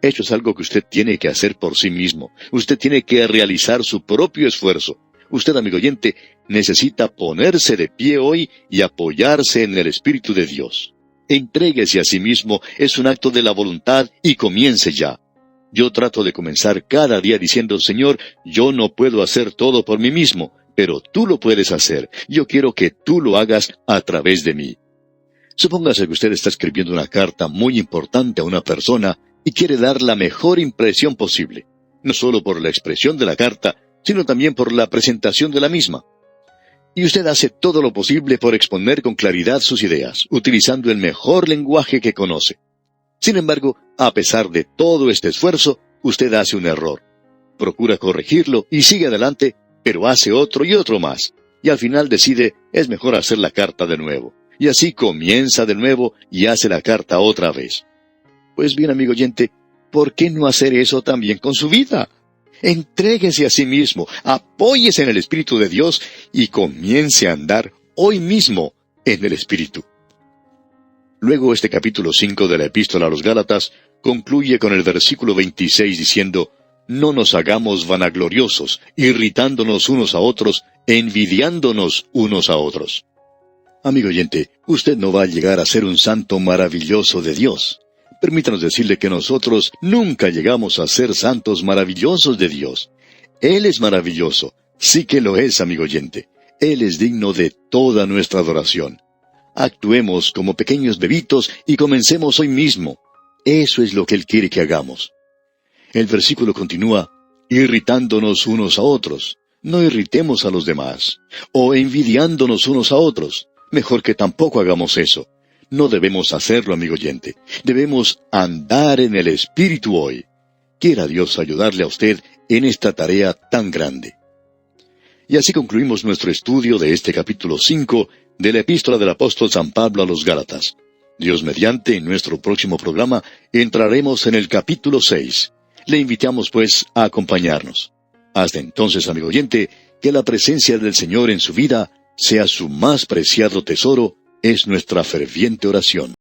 Eso es algo que usted tiene que hacer por sí mismo. Usted tiene que realizar su propio esfuerzo. Usted, amigo oyente, necesita ponerse de pie hoy y apoyarse en el Espíritu de Dios. Entréguese a sí mismo, es un acto de la voluntad y comience ya. Yo trato de comenzar cada día diciendo, Señor, yo no puedo hacer todo por mí mismo, pero tú lo puedes hacer. Yo quiero que tú lo hagas a través de mí. Supóngase que usted está escribiendo una carta muy importante a una persona y quiere dar la mejor impresión posible, no solo por la expresión de la carta, sino también por la presentación de la misma. Y usted hace todo lo posible por exponer con claridad sus ideas, utilizando el mejor lenguaje que conoce. Sin embargo, a pesar de todo este esfuerzo, usted hace un error. Procura corregirlo y sigue adelante, pero hace otro y otro más. Y al final decide, es mejor hacer la carta de nuevo. Y así comienza de nuevo y hace la carta otra vez. Pues bien, amigo oyente, ¿por qué no hacer eso también con su vida? Entréguese a sí mismo, apóyese en el Espíritu de Dios y comience a andar hoy mismo en el Espíritu. Luego este capítulo 5 de la Epístola a los Gálatas concluye con el versículo 26 diciendo, no nos hagamos vanagloriosos, irritándonos unos a otros, envidiándonos unos a otros. Amigo oyente, usted no va a llegar a ser un santo maravilloso de Dios. Permítanos decirle que nosotros nunca llegamos a ser santos maravillosos de Dios. Él es maravilloso, sí que lo es, amigo oyente. Él es digno de toda nuestra adoración. Actuemos como pequeños bebitos y comencemos hoy mismo. Eso es lo que Él quiere que hagamos. El versículo continúa, irritándonos unos a otros. No irritemos a los demás. O envidiándonos unos a otros. Mejor que tampoco hagamos eso. No debemos hacerlo, amigo oyente. Debemos andar en el Espíritu hoy. Quiera Dios ayudarle a usted en esta tarea tan grande. Y así concluimos nuestro estudio de este capítulo 5 de la Epístola del Apóstol San Pablo a los Gálatas. Dios mediante, en nuestro próximo programa, entraremos en el capítulo 6. Le invitamos, pues, a acompañarnos. Hasta entonces, amigo oyente, que la presencia del Señor en su vida sea su más preciado tesoro, es nuestra ferviente oración.